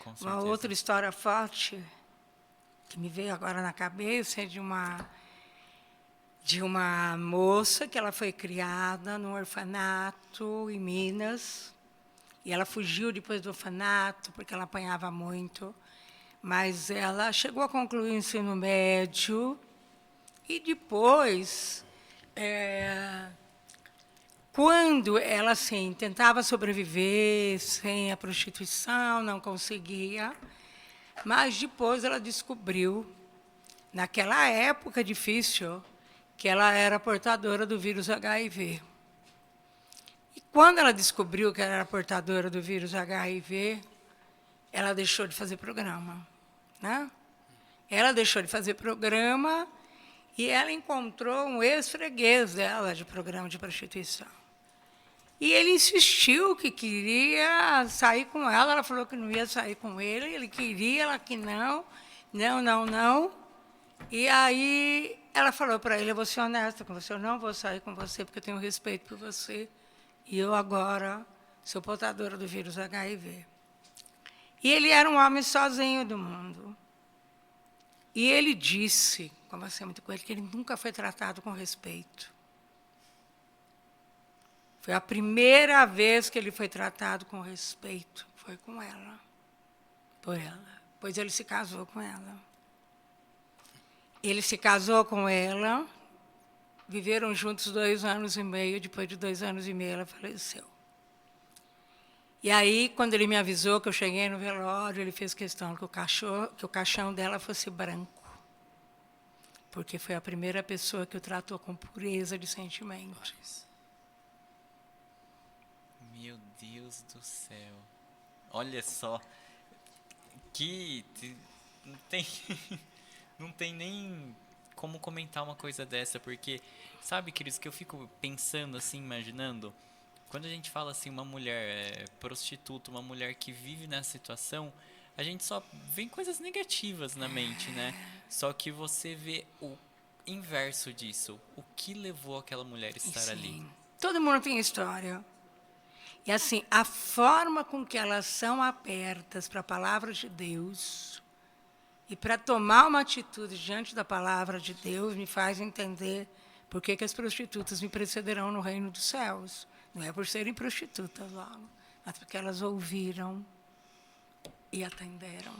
Com Uma certeza. outra história forte que me veio agora na cabeça é de uma moça que ela foi criada num orfanato em Minas. E ela fugiu depois do orfanato, porque ela apanhava muito. Mas ela chegou a concluir o ensino médio. E depois, quando ela assim, tentava sobreviver sem a prostituição, não conseguia. Mas depois ela descobriu, naquela época difícil, que ela era portadora do vírus HIV. E quando ela descobriu que ela era portadora do vírus HIV, ela deixou de fazer programa. Né? Ela deixou de fazer programa e ela encontrou um ex-freguês dela de programa de prostituição. E ele insistiu que queria sair com ela falou que não ia sair com ele queria, ela que não. E aí ela falou para ele, eu vou ser honesta com você, eu não vou sair com você porque eu tenho respeito por você. E eu agora sou portadora do vírus HIV. E ele era um homem sozinho do mundo. E ele disse, conversei muito com ele, que ele nunca foi tratado com respeito. Foi a primeira vez que ele foi tratado com respeito. Foi com ela. Por ela. Pois ele se casou com ela. Ele se casou com ela, viveram juntos 2 anos e meio, depois de 2 anos e meio ela faleceu. E aí, quando ele me avisou que eu cheguei no velório, ele fez questão que o caixão dela fosse branco. Porque foi a primeira pessoa que o tratou com pureza de sentimento. Meu Deus do céu. Olha só. Não tem, não tem nem como comentar uma coisa dessa, porque, sabe, queridos, que eu fico pensando assim, imaginando, quando a gente fala assim, uma mulher prostituta, uma mulher que vive nessa situação, a gente só vê coisas negativas na mente, né? Só que você vê o inverso disso. O que levou aquela mulher a estar ali? Todo mundo tem história. E assim, a forma com que elas são abertas para a palavra de Deus e para tomar uma atitude diante da palavra de Deus me faz entender por que as prostitutas me precederão no reino dos céus. Não é por serem prostitutas logo, mas porque elas ouviram e atenderam.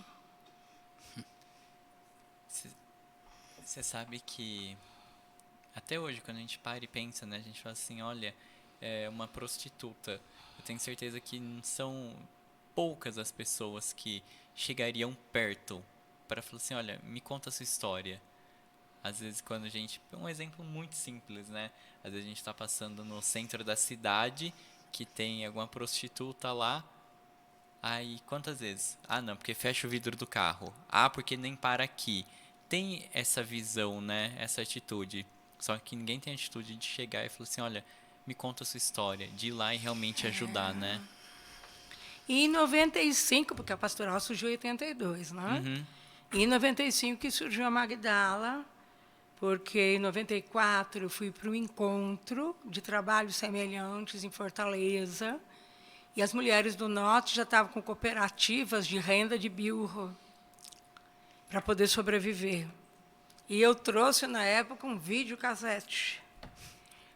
Você sabe que até hoje, quando a gente para e pensa, né, a gente fala assim, olha, uma prostituta. Eu tenho certeza que não são poucas as pessoas que chegariam perto para falar assim, olha, me conta a sua história. Às vezes quando a gente... Um exemplo muito simples, né? Às vezes a gente está passando no centro da cidade, que tem alguma prostituta lá. Aí, quantas vezes? Ah, não, porque fecha o vidro do carro. Ah, porque nem para aqui. Tem essa visão, né? Essa atitude. Só que ninguém tem a atitude de chegar e falar assim, olha, me conta a sua história. De ir lá e realmente ajudar, né? E em 95, porque a pastoral surgiu em 82, né? Uhum. E em 95 que surgiu a Magdala, porque em 94 eu fui para um encontro de trabalhos semelhantes em Fortaleza, e as mulheres do Norte já estavam com cooperativas de renda de bilro para poder sobreviver. E eu trouxe, na época, um videocassete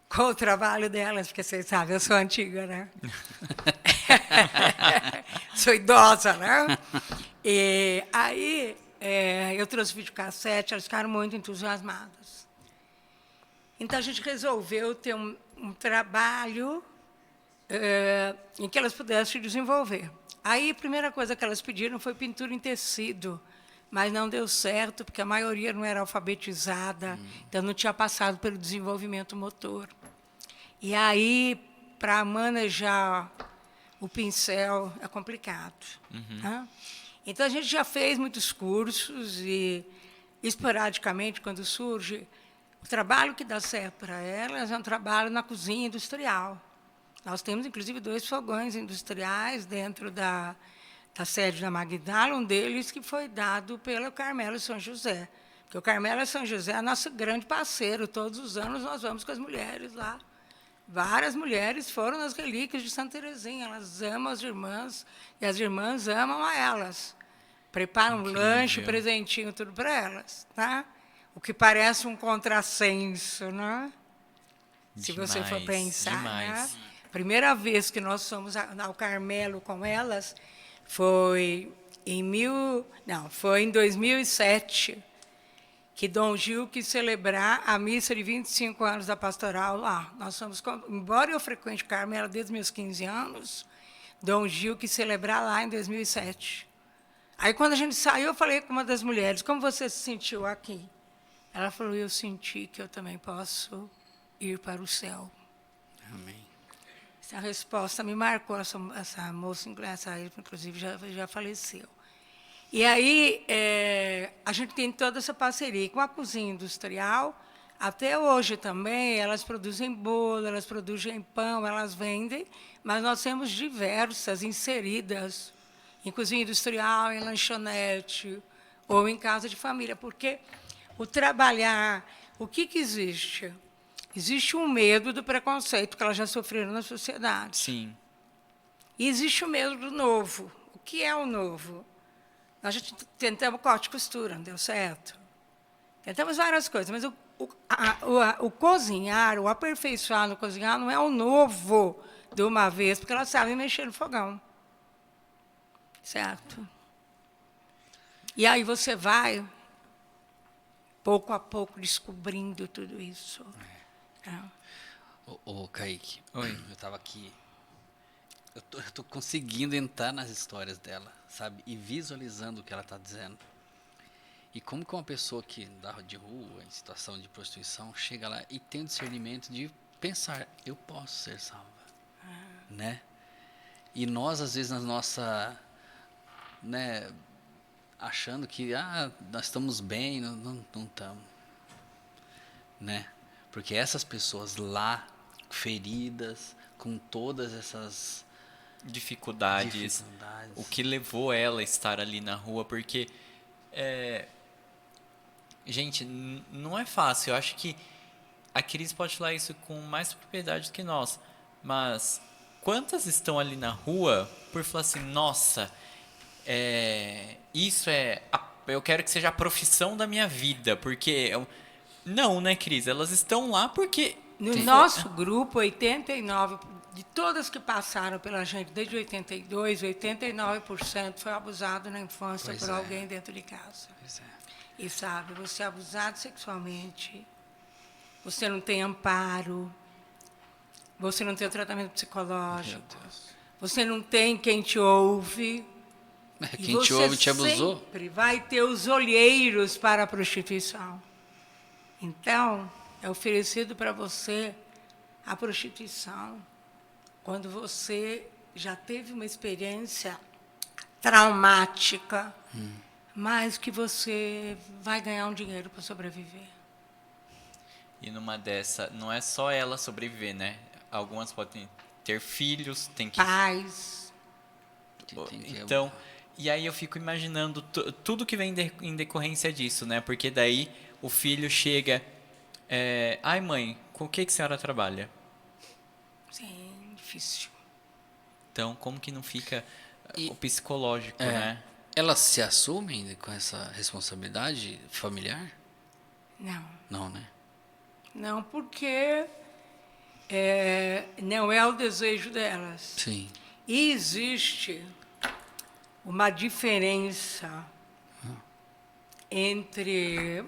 com o trabalho delas, porque vocês sabem, eu sou antiga, né? Sou idosa, né? E aí, eu trouxe o videocassete, elas ficaram muito entusiasmadas. Então, a gente resolveu ter um trabalho em que elas pudessem se desenvolver. Aí, a primeira coisa que elas pediram foi pintura em tecido, mas não deu certo, porque a maioria não era alfabetizada, então não tinha passado pelo desenvolvimento motor. E aí, para manejar o pincel, é complicado. Né? Então, a gente já fez muitos cursos e, esporadicamente, quando surge, o trabalho que dá certo para elas é um trabalho na cozinha industrial. Nós temos, inclusive, 2 fogões industriais dentro da sede da Magdala, um deles que foi dado pelo Carmelo São José. Porque o Carmelo São José é nosso grande parceiro. Todos os anos nós vamos com as mulheres lá. Várias mulheres foram nas relíquias de Santa Teresinha. Elas amam as irmãs e as irmãs amam a elas. Preparam um lanche, presentinho, tudo para elas. Tá? O que parece um contrassenso, né? Se você for pensar. Né? Primeira vez que nós fomos ao Carmelo com elas foi em 2007, que Dom Gil quis celebrar a missa de 25 anos da pastoral lá. Nós fomos, embora eu frequente o Carmelo desde meus 15 anos, Dom Gil quis celebrar lá em 2007. Aí, quando a gente saiu, eu falei com uma das mulheres, como você se sentiu aqui? Ela falou, eu senti que eu também posso ir para o céu. Amém. Essa resposta me marcou, essa moça, inclusive, já faleceu. E aí, a gente tem toda essa parceria com a cozinha industrial. Até hoje também, elas produzem bolo, elas produzem pão, elas vendem, mas nós temos diversas inseridas em cozinha industrial, em lanchonete ou em casa de família, porque o trabalhar, o que existe? Existe um medo do preconceito que elas já sofreram na sociedade. Sim. E existe o medo do novo. O que é o novo? Nós já tentamos corte e costura, não deu certo. Tentamos várias coisas, mas o cozinhar, o aperfeiçoar no cozinhar não é o novo de uma vez, porque elas sabem mexer no fogão. Certo? E aí você vai, pouco a pouco, descobrindo tudo isso. Ô, Kaique, Oi. eu estava aqui, eu tô conseguindo entrar nas histórias dela, sabe? E visualizando o que ela está dizendo. E como que uma pessoa que dá de rua, em situação de prostituição, chega lá e tem o discernimento de pensar, eu posso ser salva, né? E nós, às vezes, na nossa, né, achando que nós estamos bem, não estamos, né? Porque essas pessoas lá, feridas, com todas essas Dificuldades, o que levou ela a estar ali na rua, porque, gente, não é fácil. Eu acho que a Cris pode falar isso com mais propriedade que nós, mas quantas estão ali na rua por falar assim, nossa, eu quero que seja a profissão da minha vida, porque... Não, né, Cris? Elas estão lá porque... No nosso grupo, 89, de todas que passaram pela gente desde 82, 89% foi abusado na infância por alguém dentro de casa. Pois é. E sabe, você é abusado sexualmente, você não tem amparo, você não tem tratamento psicológico, você não tem quem te ouve. Quem te ouve te abusou? Sempre vai ter os olheiros para a prostituição. Então, é oferecido para você a prostituição quando você já teve uma experiência traumática, mas que você vai ganhar um dinheiro para sobreviver. E numa dessa, não é só ela sobreviver, né? Algumas podem ter filhos, tem que... Pais. Então, e aí eu fico imaginando tudo que vem em decorrência disso, né? Porque daí o filho chega... ai, mãe, com o que a senhora trabalha? Sim, difícil. Então, como que não fica o psicológico, né? Elas se assumem com essa responsabilidade familiar? Não. Não, né? Não, porque não é o desejo delas. Sim. E existe uma diferença entre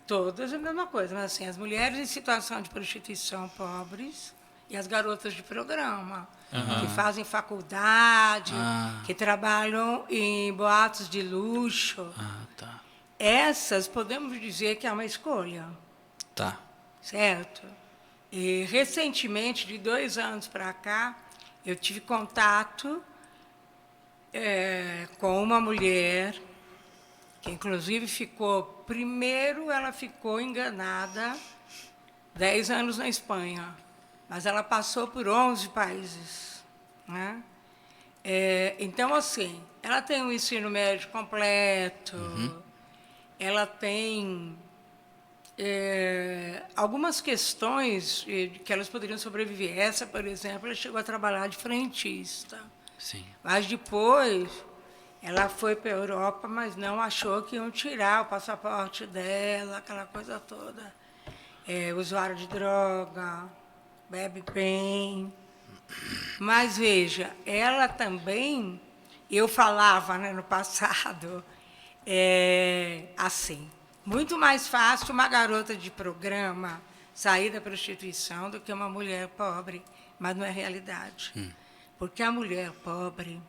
todas a mesma coisa, mas assim, as mulheres em situação de prostituição pobres e as garotas de programa, que fazem faculdade, que trabalham em boatos de luxo. Tá. Essas, podemos dizer que é uma escolha. Tá. Certo? E, recentemente, de 2 anos para cá, eu tive contato com uma mulher que, inclusive, ela ficou enganada 10 anos na Espanha. mas ela passou por 11 países, né? Então, assim, ela tem um ensino médio completo, ela tem algumas questões que elas poderiam sobreviver. Essa, por exemplo, ela chegou a trabalhar de frentista. Sim. Mas depois ela foi para a Europa, mas não achou que iam tirar o passaporte dela, aquela coisa toda. Usuário de droga, bebe bem. Mas, veja, ela também, eu falava, né, no passado, assim, muito mais fácil uma garota de programa sair da prostituição do que uma mulher pobre, mas não é realidade. Porque a mulher pobre,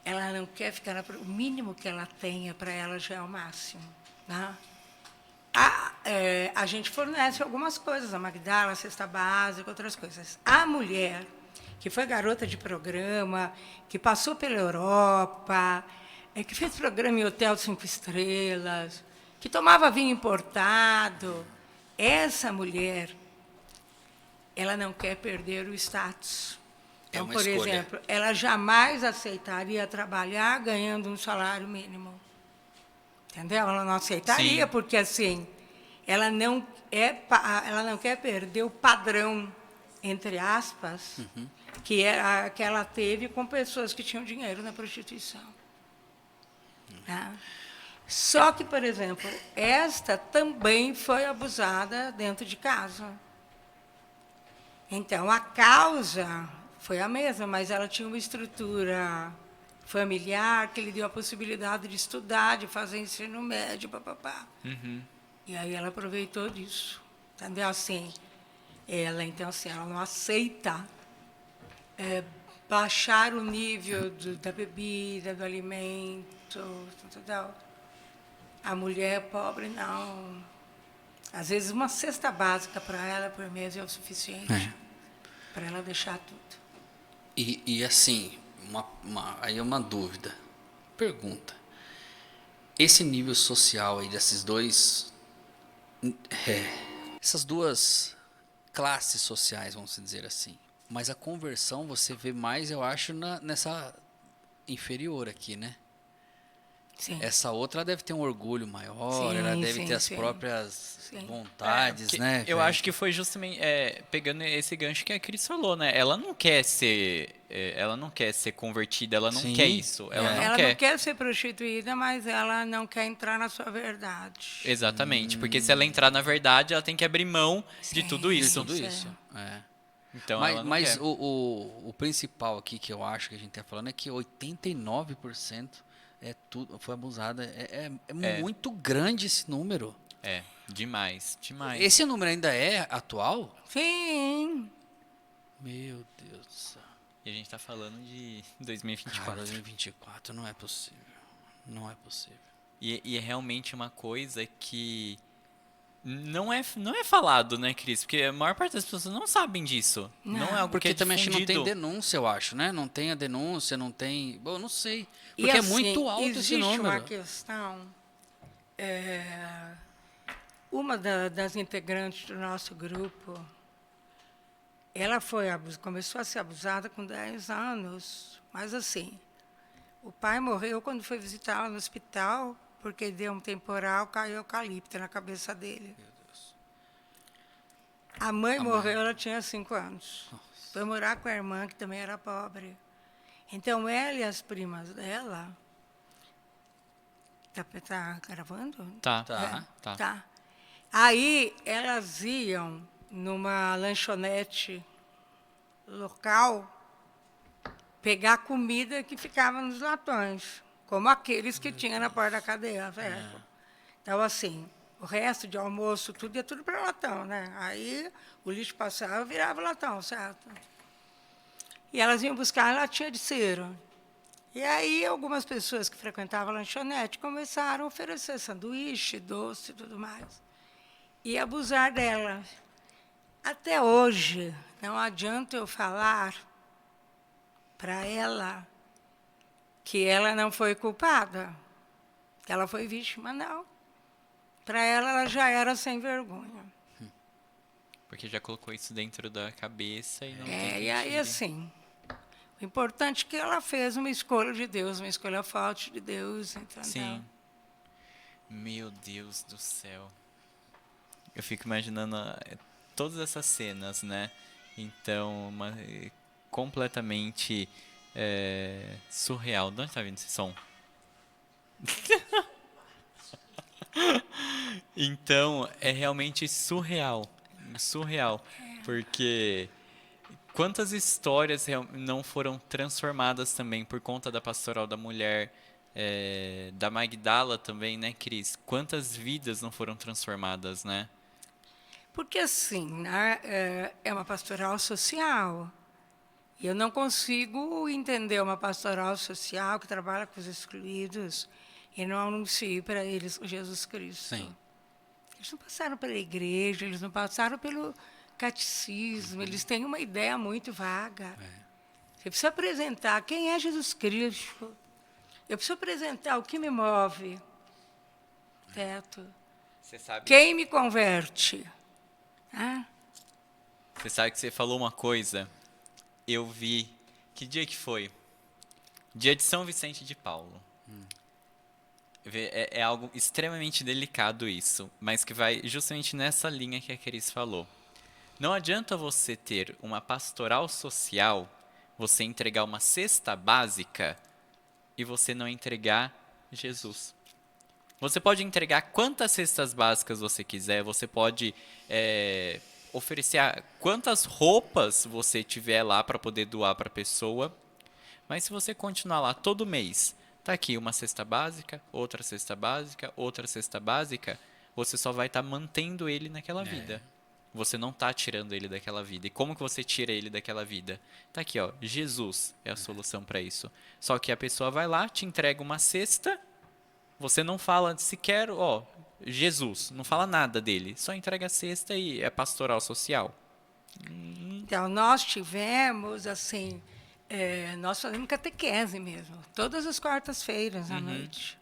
ela não quer ficar o mínimo que ela tenha para ela já é o máximo, né? A gente fornece algumas coisas, a Magdala, a cesta básica, outras coisas. A mulher que foi garota de programa, que passou pela Europa, que fez programa em hotel 5 estrelas, que tomava vinho importado, essa mulher, ela não quer perder o status. Então, uma por escolha. exemplo, ela jamais aceitaria trabalhar ganhando um salário mínimo. Entendeu? Ela não aceitaria, Sim. porque assim, ela não quer perder o padrão, entre aspas, que ela teve com pessoas que tinham dinheiro na prostituição. Tá? Só que, por exemplo, esta também foi abusada dentro de casa. Então, a causa foi a mesma, mas ela tinha uma estrutura familiar que lhe deu a possibilidade de estudar, de fazer ensino médio, papapá. E aí ela aproveitou disso. Entendeu? Assim, então, assim, ela não aceita baixar o nível da bebida, do alimento, entendeu? A mulher pobre, não. Às vezes, uma cesta básica para ela por mês é o suficiente para ela deixar tudo. E assim, aí é uma dúvida. Pergunta. Esse nível social aí desses dois... essas duas classes sociais, vamos dizer assim. Mas a conversão você vê mais, eu acho, nessa inferior aqui, né? Sim. Essa outra deve ter um orgulho maior, Sim, ela deve sim, ter as sim. próprias Sim. vontades, Que né? eu cara? acho que foi justamente pegando esse gancho que a Cris falou, né? Ela não quer ser convertida, ela não Sim, quer isso, ela é. não Ela quer. não quer ser prostituída, mas ela não quer entrar na sua verdade. Exatamente, porque se ela entrar na verdade, ela tem que abrir mão de tudo Sim, De isso. tudo Sim. isso. É. Então ela não Mas quer. o principal aqui que eu acho que a gente está falando é que 89% foi abusada. É muito grande esse número. Demais, demais. Esse número ainda é atual? Sim. Meu Deus do céu. E a gente tá falando de Cara, 2024. 2024 não é possível. Não é possível. E é realmente uma coisa que não é falado, né, Cris? Porque a maior parte das pessoas não sabem disso. Não é algo que Porque é também acho que não tem difundido. denúncia, eu acho, né? Não tem a denúncia, não tem... Bom, eu não sei. E Porque é assim, muito alto esse existe uma número. questão. Uma das integrantes do nosso grupo, ela começou a ser abusada com 10 anos. Mas assim, o pai morreu quando foi visitá-la no hospital, porque deu um temporal, caiu eucalipto na cabeça dele. A mãe morreu, ela tinha 5 anos. Foi morar com a irmã, que também era pobre. Então, ela e as primas dela... Tá gravando? Tá. Tá. Tá. Aí, elas iam numa lanchonete local pegar comida que ficava nos latões, como aqueles que tinha na porta da cadeia, certo? Então, assim, o resto de almoço, tudo ia tudo para latão, né? Aí, o lixo passava, virava latão, certo? E elas iam buscar latinha de cera. E aí, algumas pessoas que frequentavam a lanchonete começaram a oferecer sanduíche, doce e tudo mais. E abusar delas. Até hoje, não adianta eu falar para ela que ela não foi culpada, que ela foi vítima, não. Para ela já era sem vergonha. Porque já colocou isso dentro da cabeça e não tem É, que e aí, tirar. assim, o importante é que ela fez uma escolha de Deus, uma escolha forte de Deus, entendeu? Sim. Meu Deus do céu. Eu fico imaginando todas essas cenas, né? Então, completamente surreal. De onde tá vindo esse som? Então, é realmente surreal. Surreal. Porque quantas histórias não foram transformadas também por conta da pastoral da mulher, da Magdala também, né, Cris? Quantas vidas não foram transformadas, né? Porque, assim, né, é uma pastoral social. E eu não consigo entender uma pastoral social que trabalha com os excluídos e não anuncie para eles o Jesus Cristo. Sim. Eles não passaram pela igreja, eles não passaram pelo catecismo, eles têm uma ideia muito vaga. Você precisa apresentar quem é Jesus Cristo. Eu preciso apresentar o que me move. Certo? Você sabe, Quem me converte? Ah, você sabe que você falou uma coisa. Eu vi. Que dia que foi? Dia de São Vicente de Paulo. É algo extremamente delicado isso, mas que vai justamente nessa linha que a Cris falou. Não adianta você ter uma pastoral social, você entregar uma cesta básica e você não entregar Jesus. Você pode entregar quantas cestas básicas você quiser, você pode oferecer quantas roupas você tiver lá para poder doar para a pessoa, mas se você continuar lá todo mês, tá aqui uma cesta básica, outra cesta básica, você só vai estar mantendo ele naquela vida. Você não está tirando ele daquela vida. E como que você tira ele daquela vida? Tá aqui, ó, Jesus é a solução para isso. Só que a pessoa vai lá, te entrega uma cesta, você não fala sequer, ó, Jesus, não fala nada dele, só entrega a cesta e é pastoral social. então, nós tivemos, assim, nós fazemos catequese mesmo, todas as quartas-feiras à noite.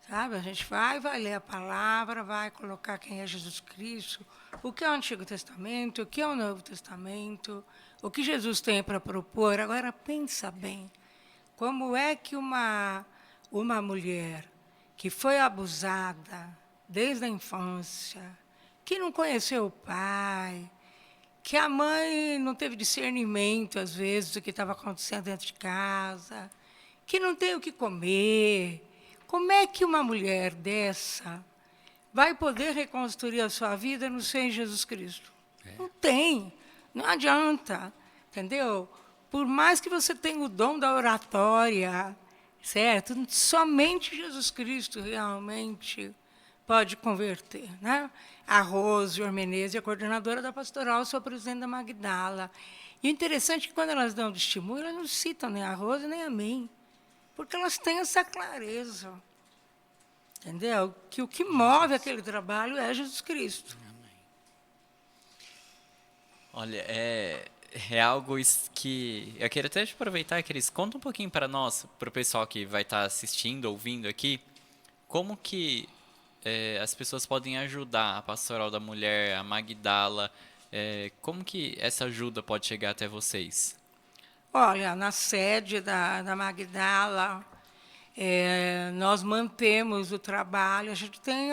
Sabe? A gente vai ler a palavra, vai colocar quem é Jesus Cristo, o que é o Antigo Testamento, o que é o Novo Testamento, o que Jesus tem para propor. Agora, pensa bem, como é que uma mulher que foi abusada desde a infância, que não conheceu o pai, que a mãe não teve discernimento, às vezes, do que estava acontecendo dentro de casa, que não tem o que comer. Como é que uma mulher dessa vai poder reconstruir a sua vida no Senhor Jesus Cristo? Não tem, não adianta, entendeu? Por mais que você tenha o dom da oratória, certo? Somente Jesus Cristo realmente pode converter, né? A Rose Menezes, a coordenadora da pastoral, sou a presidente da Magdala. E o interessante é que quando elas dão testemunho, elas não citam nem a Rose nem a mim, porque elas têm essa clareza, entendeu? Que o que move aquele trabalho é Jesus Cristo. Olha, é algo que eu quero até te aproveitar, Cris, conta um pouquinho para nós, para o pessoal que vai estar assistindo, ouvindo aqui, como que as pessoas podem ajudar a Pastoral da Mulher, a Magdala, como que essa ajuda pode chegar até vocês? Olha, na sede da Magdala, nós mantemos o trabalho, a gente tem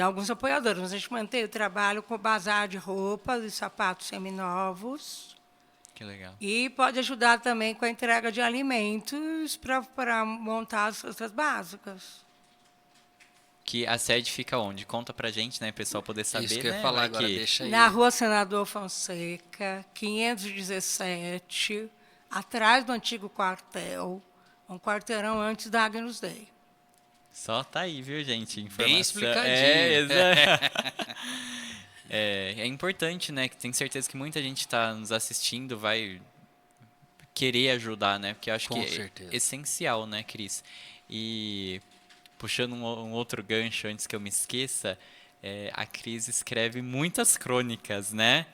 alguns apoiadores, mas a gente mantém o trabalho com o bazar de roupas e sapatos seminovos. Que legal. E pode ajudar também com a entrega de alimentos para montar as cestas básicas. Que a sede fica onde? Conta pra gente, né, pessoal poder saber, Isso que eu né? ia falar Vai agora, que- deixa aí. Na Rua Senador Fonseca, 517, atrás do antigo quartel, um quarteirão antes da Agnus Dei. Só tá aí, viu, gente? Bem Informação. explicadinho. É importante, né? Que tenho certeza que muita gente está nos assistindo, vai querer ajudar, né? Porque eu acho Com que certeza. é essencial, né, Cris? E puxando um outro gancho antes que eu me esqueça, a Cris escreve muitas crônicas, né?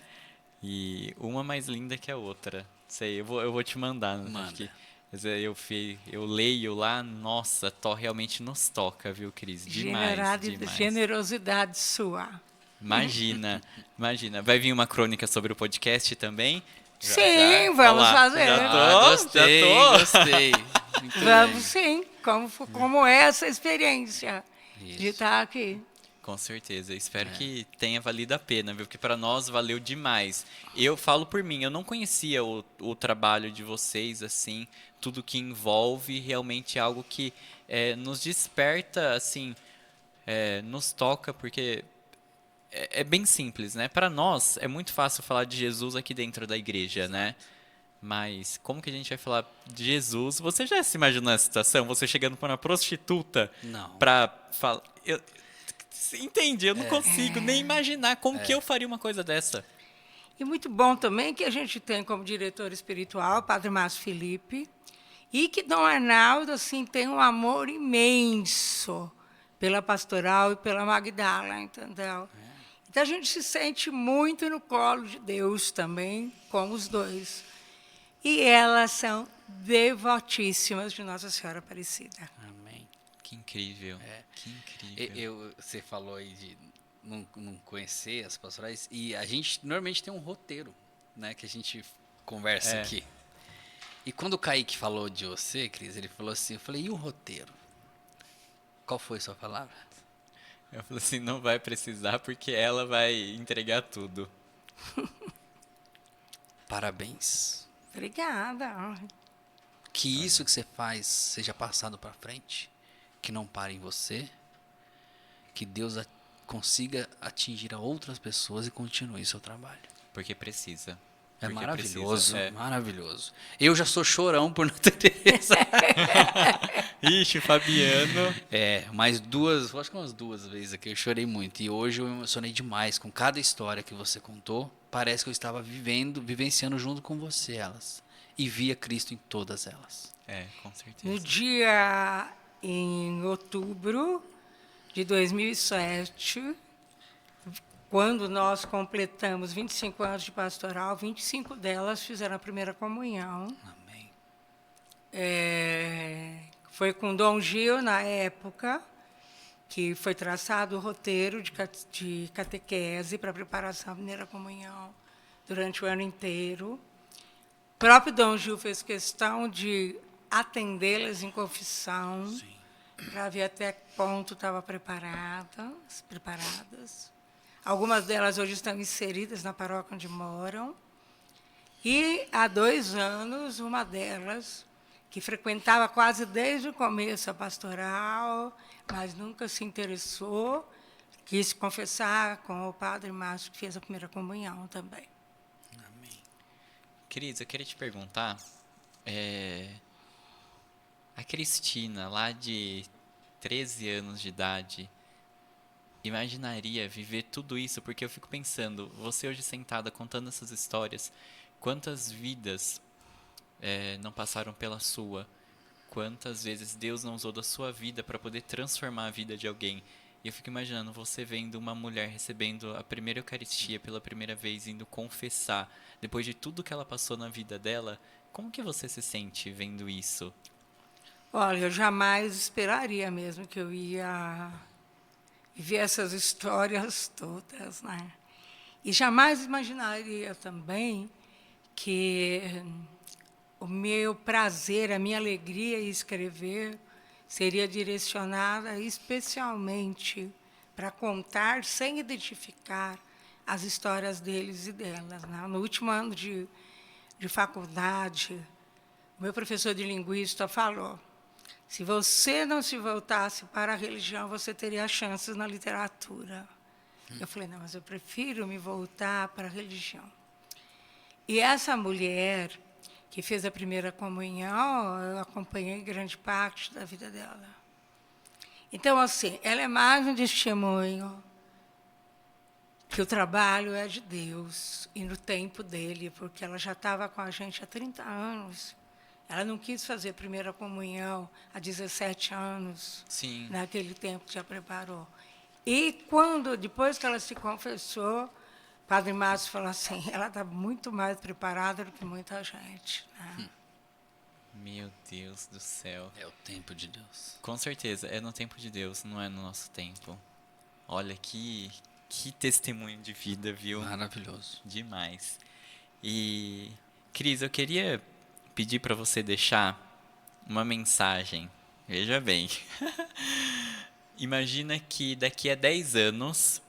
E uma mais linda que a outra. Sei, eu vou te mandar. Né? Manda. Acho que, eu leio lá, nossa, realmente nos toca, viu, Cris? Demais, demais. Generosidade sua. Imagina, imagina. Vai vir uma crônica sobre o podcast também? Sim, Olha vamos lá, fazer. já tô, Gostei, já tô. gostei. Muito Vamos bem. sim. Como é essa experiência de Isso. estar aqui? Com certeza, espero que tenha valido a pena, viu? Porque para nós valeu demais. Eu falo por mim, eu não conhecia o trabalho de vocês, assim, tudo que envolve, realmente é algo que nos desperta, assim, nos toca, porque é bem simples, né? Para nós é muito fácil falar de Jesus aqui dentro da igreja, né? Mas como que a gente vai falar de Jesus? Você já se imaginou essa situação? Você chegando para uma prostituta Não. para falar. Entende? Eu não consigo nem imaginar como que eu faria uma coisa dessa. E muito bom também que a gente tem como diretor espiritual o Padre Márcio Felipe, e que Dom Arnaldo assim, tem um amor imenso pela pastoral e pela Magdala, entendeu? Então a gente se sente muito no colo de Deus também, como os dois. E elas são devotíssimas de Nossa Senhora Aparecida. Amém. Que incrível. Que incrível. Você falou aí de não conhecer as pastorais, e a gente normalmente tem um roteiro, né, que a gente conversa aqui. E quando o Kaique falou de você, Cris, ele falou assim, eu falei, e o roteiro? Qual foi sua palavra? Eu falei assim, não vai precisar porque ela vai entregar tudo. Parabéns. Obrigada. Que isso que você faz seja passado para frente, que não pare em você, que Deus consiga atingir a outras pessoas e continue seu trabalho. Porque precisa. É Porque maravilhoso, precisa. maravilhoso. Eu já sou chorão por não ter essa. Ixi, Fabiano. Mas acho que umas 2 vezes aqui eu chorei muito. E hoje eu me emocionei demais com cada história que você contou. Parece que eu estava vivenciando junto com você elas. E via Cristo em todas elas. Com certeza. No em outubro de 2007, quando nós completamos 25 anos de pastoral, 25 delas fizeram a primeira comunhão. Amém. Foi com Dom Gil, na época, que foi traçado o roteiro de catequese para a preparação da primeira comunhão durante o ano inteiro. O próprio Dom Gil fez questão de atendê-las em confissão, para ver até que ponto estavam preparadas. Algumas delas hoje estão inseridas na paróquia onde moram. E, há 2 anos, uma delas, que frequentava quase desde o começo a pastoral, mas nunca se interessou, quis se confessar com o Padre Márcio, que fez a primeira comunhão também. Amém. Cris, eu queria te perguntar, a Cristina, lá de 13 anos de idade, imaginaria viver tudo isso? Porque eu fico pensando, você hoje sentada contando essas histórias, quantas vidas não passaram pela sua? Quantas vezes Deus não usou da sua vida para poder transformar a vida de alguém? E eu fico imaginando você vendo uma mulher recebendo a primeira Eucaristia pela primeira vez, indo confessar, depois de tudo que ela passou na vida dela, como que você se sente vendo isso? Olha, eu jamais esperaria mesmo que eu ia viver essas histórias todas, né? E jamais imaginaria também que o meu prazer, a minha alegria em escrever seria direcionada especialmente para contar, sem identificar, as histórias deles e delas, né? No último ano de faculdade, o meu professor de linguística falou: se você não se voltasse para a religião, você teria chances na literatura. Eu falei, não, mas eu prefiro me voltar para a religião. E essa mulher que fez a primeira comunhão, eu acompanhei grande parte da vida dela. Então, assim, ela é mais um testemunho que o trabalho é de Deus e no tempo dele, porque ela já estava com a gente há 30 anos. Ela não quis fazer a primeira comunhão há 17 anos. Sim. Naquele tempo que já preparou. E depois que ela se confessou, o Padre Márcio falou assim, ela está muito mais preparada do que muita gente. Né? Meu Deus do céu. É o tempo de Deus. Com certeza, é no tempo de Deus, não é no nosso tempo. Olha que Que testemunho de vida, viu? Maravilhoso. Demais. E, Cris, eu queria pedir para você deixar uma mensagem. Veja bem. Imagina que daqui a 10 anos,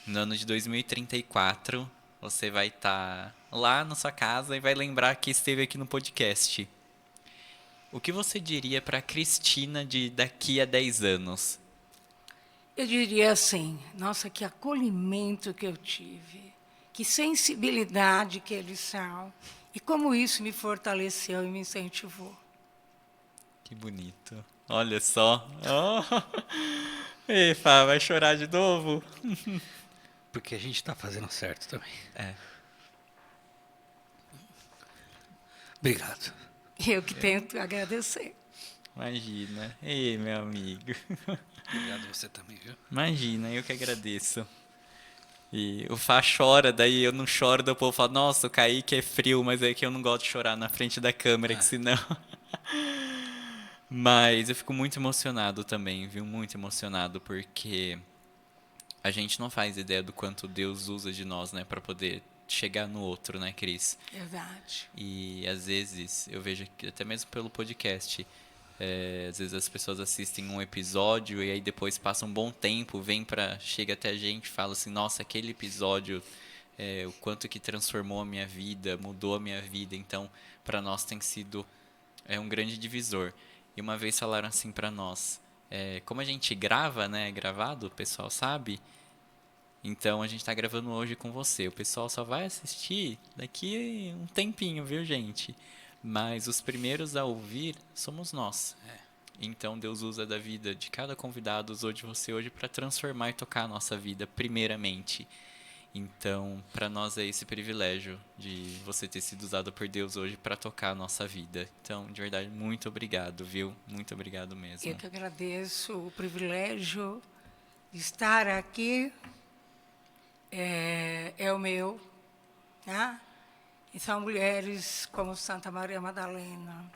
no ano de 2034, você vai estar lá na sua casa e vai lembrar que esteve aqui no podcast. O que você diria para a Cristina de daqui a 10 anos? Eu diria assim, nossa, que acolhimento que eu tive, que sensibilidade que eles são, e como isso me fortaleceu e me incentivou. Que bonito. Olha só. Oh. Ei, Fá, vai chorar de novo? Porque a gente tá fazendo certo também. É. Obrigado. Eu que tento agradecer. Imagina. Ei, meu amigo. Obrigado você também, viu? Imagina, eu que agradeço. E o Fá chora, daí eu não choro, daí o povo fala, nossa, o Kaique é frio, mas é que eu não gosto de chorar na frente da câmera, que senão... Mas eu fico muito emocionado também, viu? Muito emocionado, porque a gente não faz ideia do quanto Deus usa de nós, né, para poder chegar no outro, né, Cris? Verdade. E às vezes eu vejo que até mesmo pelo podcast, às vezes as pessoas assistem um episódio e aí depois passa um bom tempo, chega até a gente e fala assim, nossa, aquele episódio, o quanto que transformou a minha vida, mudou a minha vida. Então, para nós tem sido um grande divisor. E uma vez falaram assim para nós, como a gente grava, né, gravado, o pessoal sabe. Então a gente está gravando hoje com você. O pessoal só vai assistir daqui um tempinho, viu, gente? Mas os primeiros a ouvir somos nós. Então Deus usa da vida de cada convidado, usou de você hoje para transformar e tocar a nossa vida, primeiramente. Então, para nós é esse privilégio de você ter sido usado por Deus hoje para tocar a nossa vida. Então, de verdade, muito obrigado, viu? Muito obrigado mesmo. Eu que agradeço o privilégio de estar aqui. É o meu, né? E são mulheres como Santa Maria Madalena,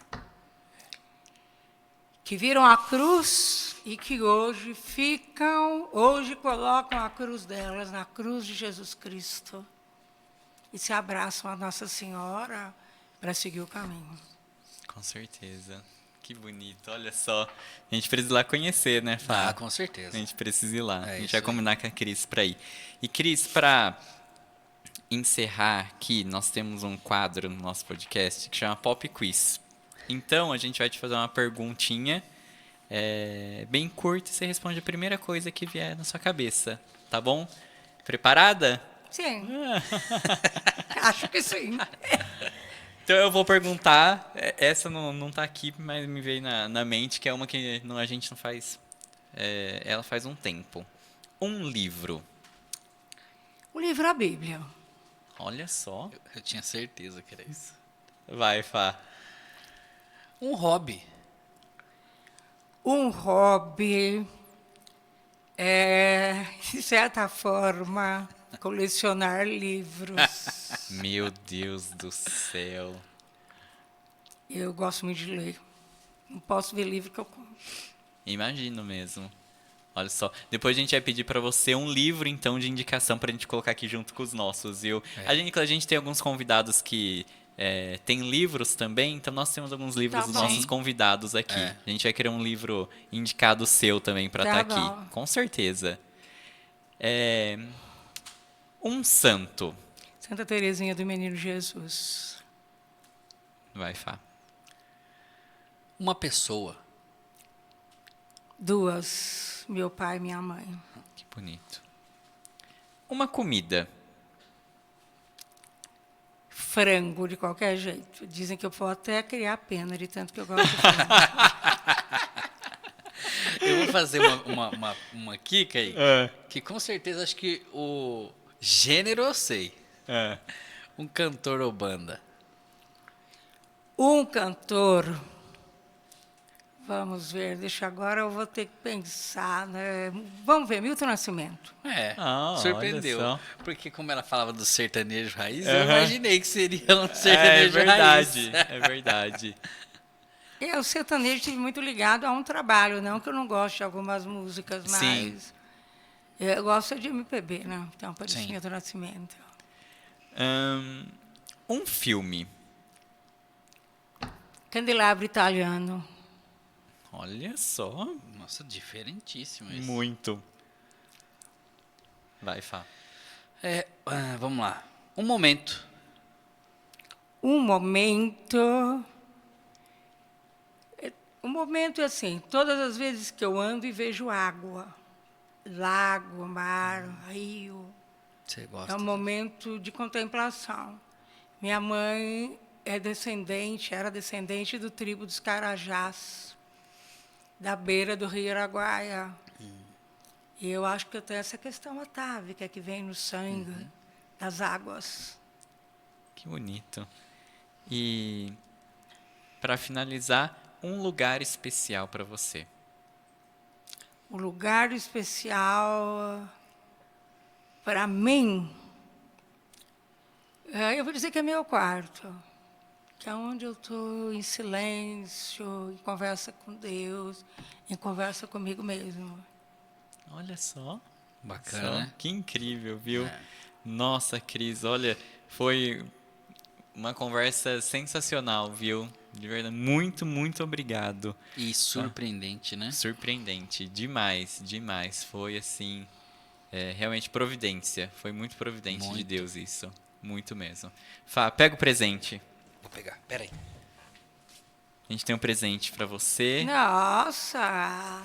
que viram a cruz e que hoje colocam a cruz delas na cruz de Jesus Cristo e se abraçam a Nossa Senhora para seguir o caminho. Com certeza. Que bonito, olha só. A gente precisa ir lá conhecer, né, Fá? Ah, com certeza. A gente precisa ir lá. É A gente isso vai aí. combinar com a Cris para ir. E, Cris, para encerrar aqui, nós temos um quadro no nosso podcast que chama Pop Quiz. Então, a gente vai te fazer uma perguntinha bem curta e você responde a primeira coisa que vier na sua cabeça, tá bom? Preparada? Sim, acho que sim. Então eu vou perguntar, essa não tá aqui, mas me veio na mente, que é uma que a gente não faz, ela faz um tempo. Um livro. O livro A Bíblia. Olha só. Eu tinha certeza que era isso. Vai, Fá. Um hobby. Um hobby é, de certa forma, colecionar livros. Meu Deus do céu. Eu gosto muito de ler. Não posso ver livro que eu compro. Imagino mesmo. Olha só. Depois a gente vai pedir pra você um livro, então, de indicação pra gente colocar aqui junto com os nossos, viu? A gente tem alguns convidados que tem livros também, então nós temos alguns livros Tá dos bom. nossos convidados aqui. A gente vai querer um livro indicado seu também pra Tá estar aqui. bom. Com certeza. Um santo. Santa Teresinha do Menino Jesus. Vai, Fá. Uma pessoa. Duas, meu pai e minha mãe. Que bonito. Uma comida. Frango, de qualquer jeito. Dizem que eu vou até criar pena de tanto que eu gosto de frango. Eu vou fazer uma aqui, Kaique, que com certeza acho que o gênero eu sei. Um cantor ou banda. Um cantor, vamos ver, agora eu vou ter que pensar, né? Vamos ver, Milton Nascimento. Ah, Surpreendeu. olha só. Porque como ela falava do sertanejo raiz, eu Aham. imaginei que seria um É sertanejo verdade, raiz. é verdade. O sertanejo estive muito ligado a um trabalho, não que eu não goste de algumas músicas, Sim. mas Eu gosto de MPB, né? Então, Sim. Aparecida do Nascimento. Um filme. Candelabro Italiano. Olha só. Nossa, diferentíssimo isso. Muito. Vai, Fá. Vamos lá. Um momento. Um momento... Um momento é assim, todas as vezes que eu ando e vejo água, lago, mar, rio, Você gosta? é um momento de contemplação. Minha mãe era descendente do tribo dos Carajás, da beira do rio Araguaia. E eu acho que eu tenho essa questão atávica que vem no sangue das águas. Que bonito. E para finalizar, um lugar especial para você. Um lugar especial para mim, eu vou dizer que é meu quarto, que é onde eu estou em silêncio, em conversa com Deus, em conversa comigo mesmo. Olha só. Bacana, Só. né? Que incrível, viu? É. Nossa, Cris, olha, foi uma conversa sensacional, viu? De verdade, muito, muito obrigado. E surpreendente, né? Surpreendente, demais, demais. Foi assim, realmente providência. Foi muito providente de Muito. Deus isso. Muito mesmo. Fá, pega o presente. Vou pegar, peraí. A gente tem um presente para você. Nossa!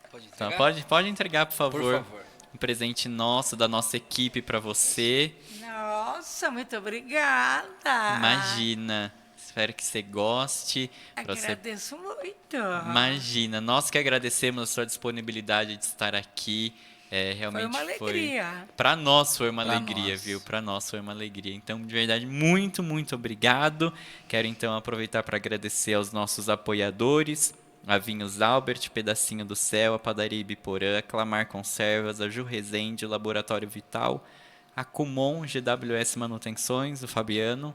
Pode Então, entregar? pode entregar, por favor. Por favor. Um presente nosso, da nossa equipe para você. Nossa, muito obrigada! Imagina. Espero que você goste. Pra você... Agradeço muito. Imagina. Nós que agradecemos a sua disponibilidade de estar aqui. Realmente Foi uma alegria. Para nós foi uma Pra alegria, nós. viu? Para nós foi uma alegria. Então, de verdade, muito, muito obrigado. Quero então aproveitar para agradecer aos nossos apoiadores, a Vinhos Albert, Pedacinho do Céu, a Padaria Ibiporã, a Clamar Conservas, a Ju Rezende, o Laboratório Vital, a Kumon GWS Manutenções, o Fabiano,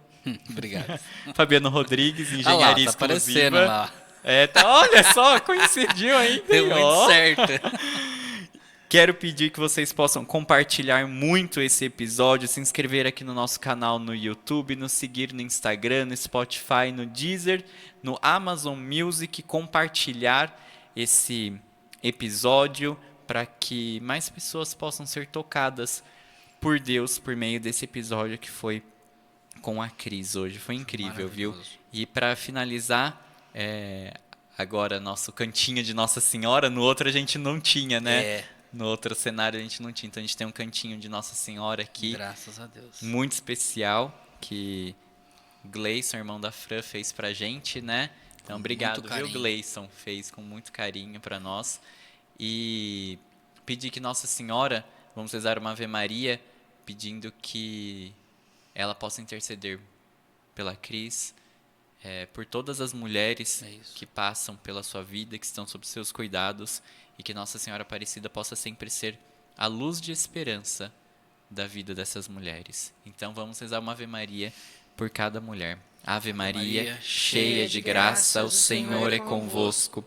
Obrigado. Fabiano Rodrigues, Olha lá, Engenharia tá Exclusiva. aparecendo lá. Olha só, coincidiu ainda. Deu hein, muito ó. certo. Quero pedir que vocês possam compartilhar muito esse episódio, se inscrever aqui no nosso canal no YouTube, nos seguir no Instagram, no Spotify, no Deezer, no Amazon Music, compartilhar esse episódio para que mais pessoas possam ser tocadas por Deus por meio desse episódio que foi com a Cris hoje. Foi incrível, viu? Maravilhoso. E para finalizar, agora nosso cantinho de Nossa Senhora, no outro a gente não tinha, né? É. No outro cenário a gente não tinha, então a gente tem um cantinho de Nossa Senhora aqui, Graças a Deus. muito especial, que Gleison, irmão da Fran, fez pra gente, né? Então, Com obrigado, muito viu, carinho. Gleison? Fez com muito carinho pra nós. E pedir que Nossa Senhora, vamos rezar uma Ave Maria, pedindo que ela possa interceder pela Cris, por todas as mulheres É isso. que passam pela sua vida, que estão sob seus cuidados, e que Nossa Senhora Aparecida possa sempre ser a luz de esperança da vida dessas mulheres. Então vamos rezar uma Ave Maria por cada mulher. Ave Maria, cheia de graça, o Senhor é convosco.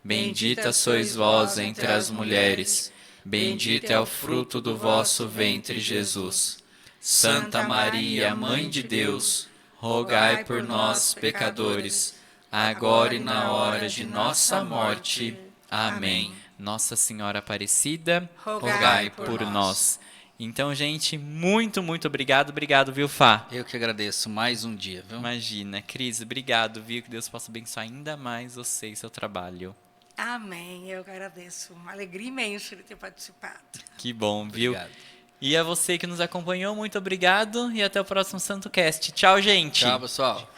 Bendita sois vós entre as mulheres. Bendito é o fruto do vosso ventre, Jesus. Santa Maria, Mãe de Deus, rogai por nós, pecadores, agora e na hora de nossa morte. Amém. Nossa Senhora Aparecida, rogai por nós. Então, gente, muito, muito obrigado. Obrigado, viu, Fá? Eu que agradeço mais um dia, viu? Imagina. Cris, obrigado, viu? Que Deus possa abençoar ainda mais você e seu trabalho. Amém, eu agradeço. Uma alegria imensa de ter participado. Que bom, viu? Obrigado. E a você que nos acompanhou, muito obrigado. E até o próximo Santo Cast. Tchau, gente. Tchau, pessoal.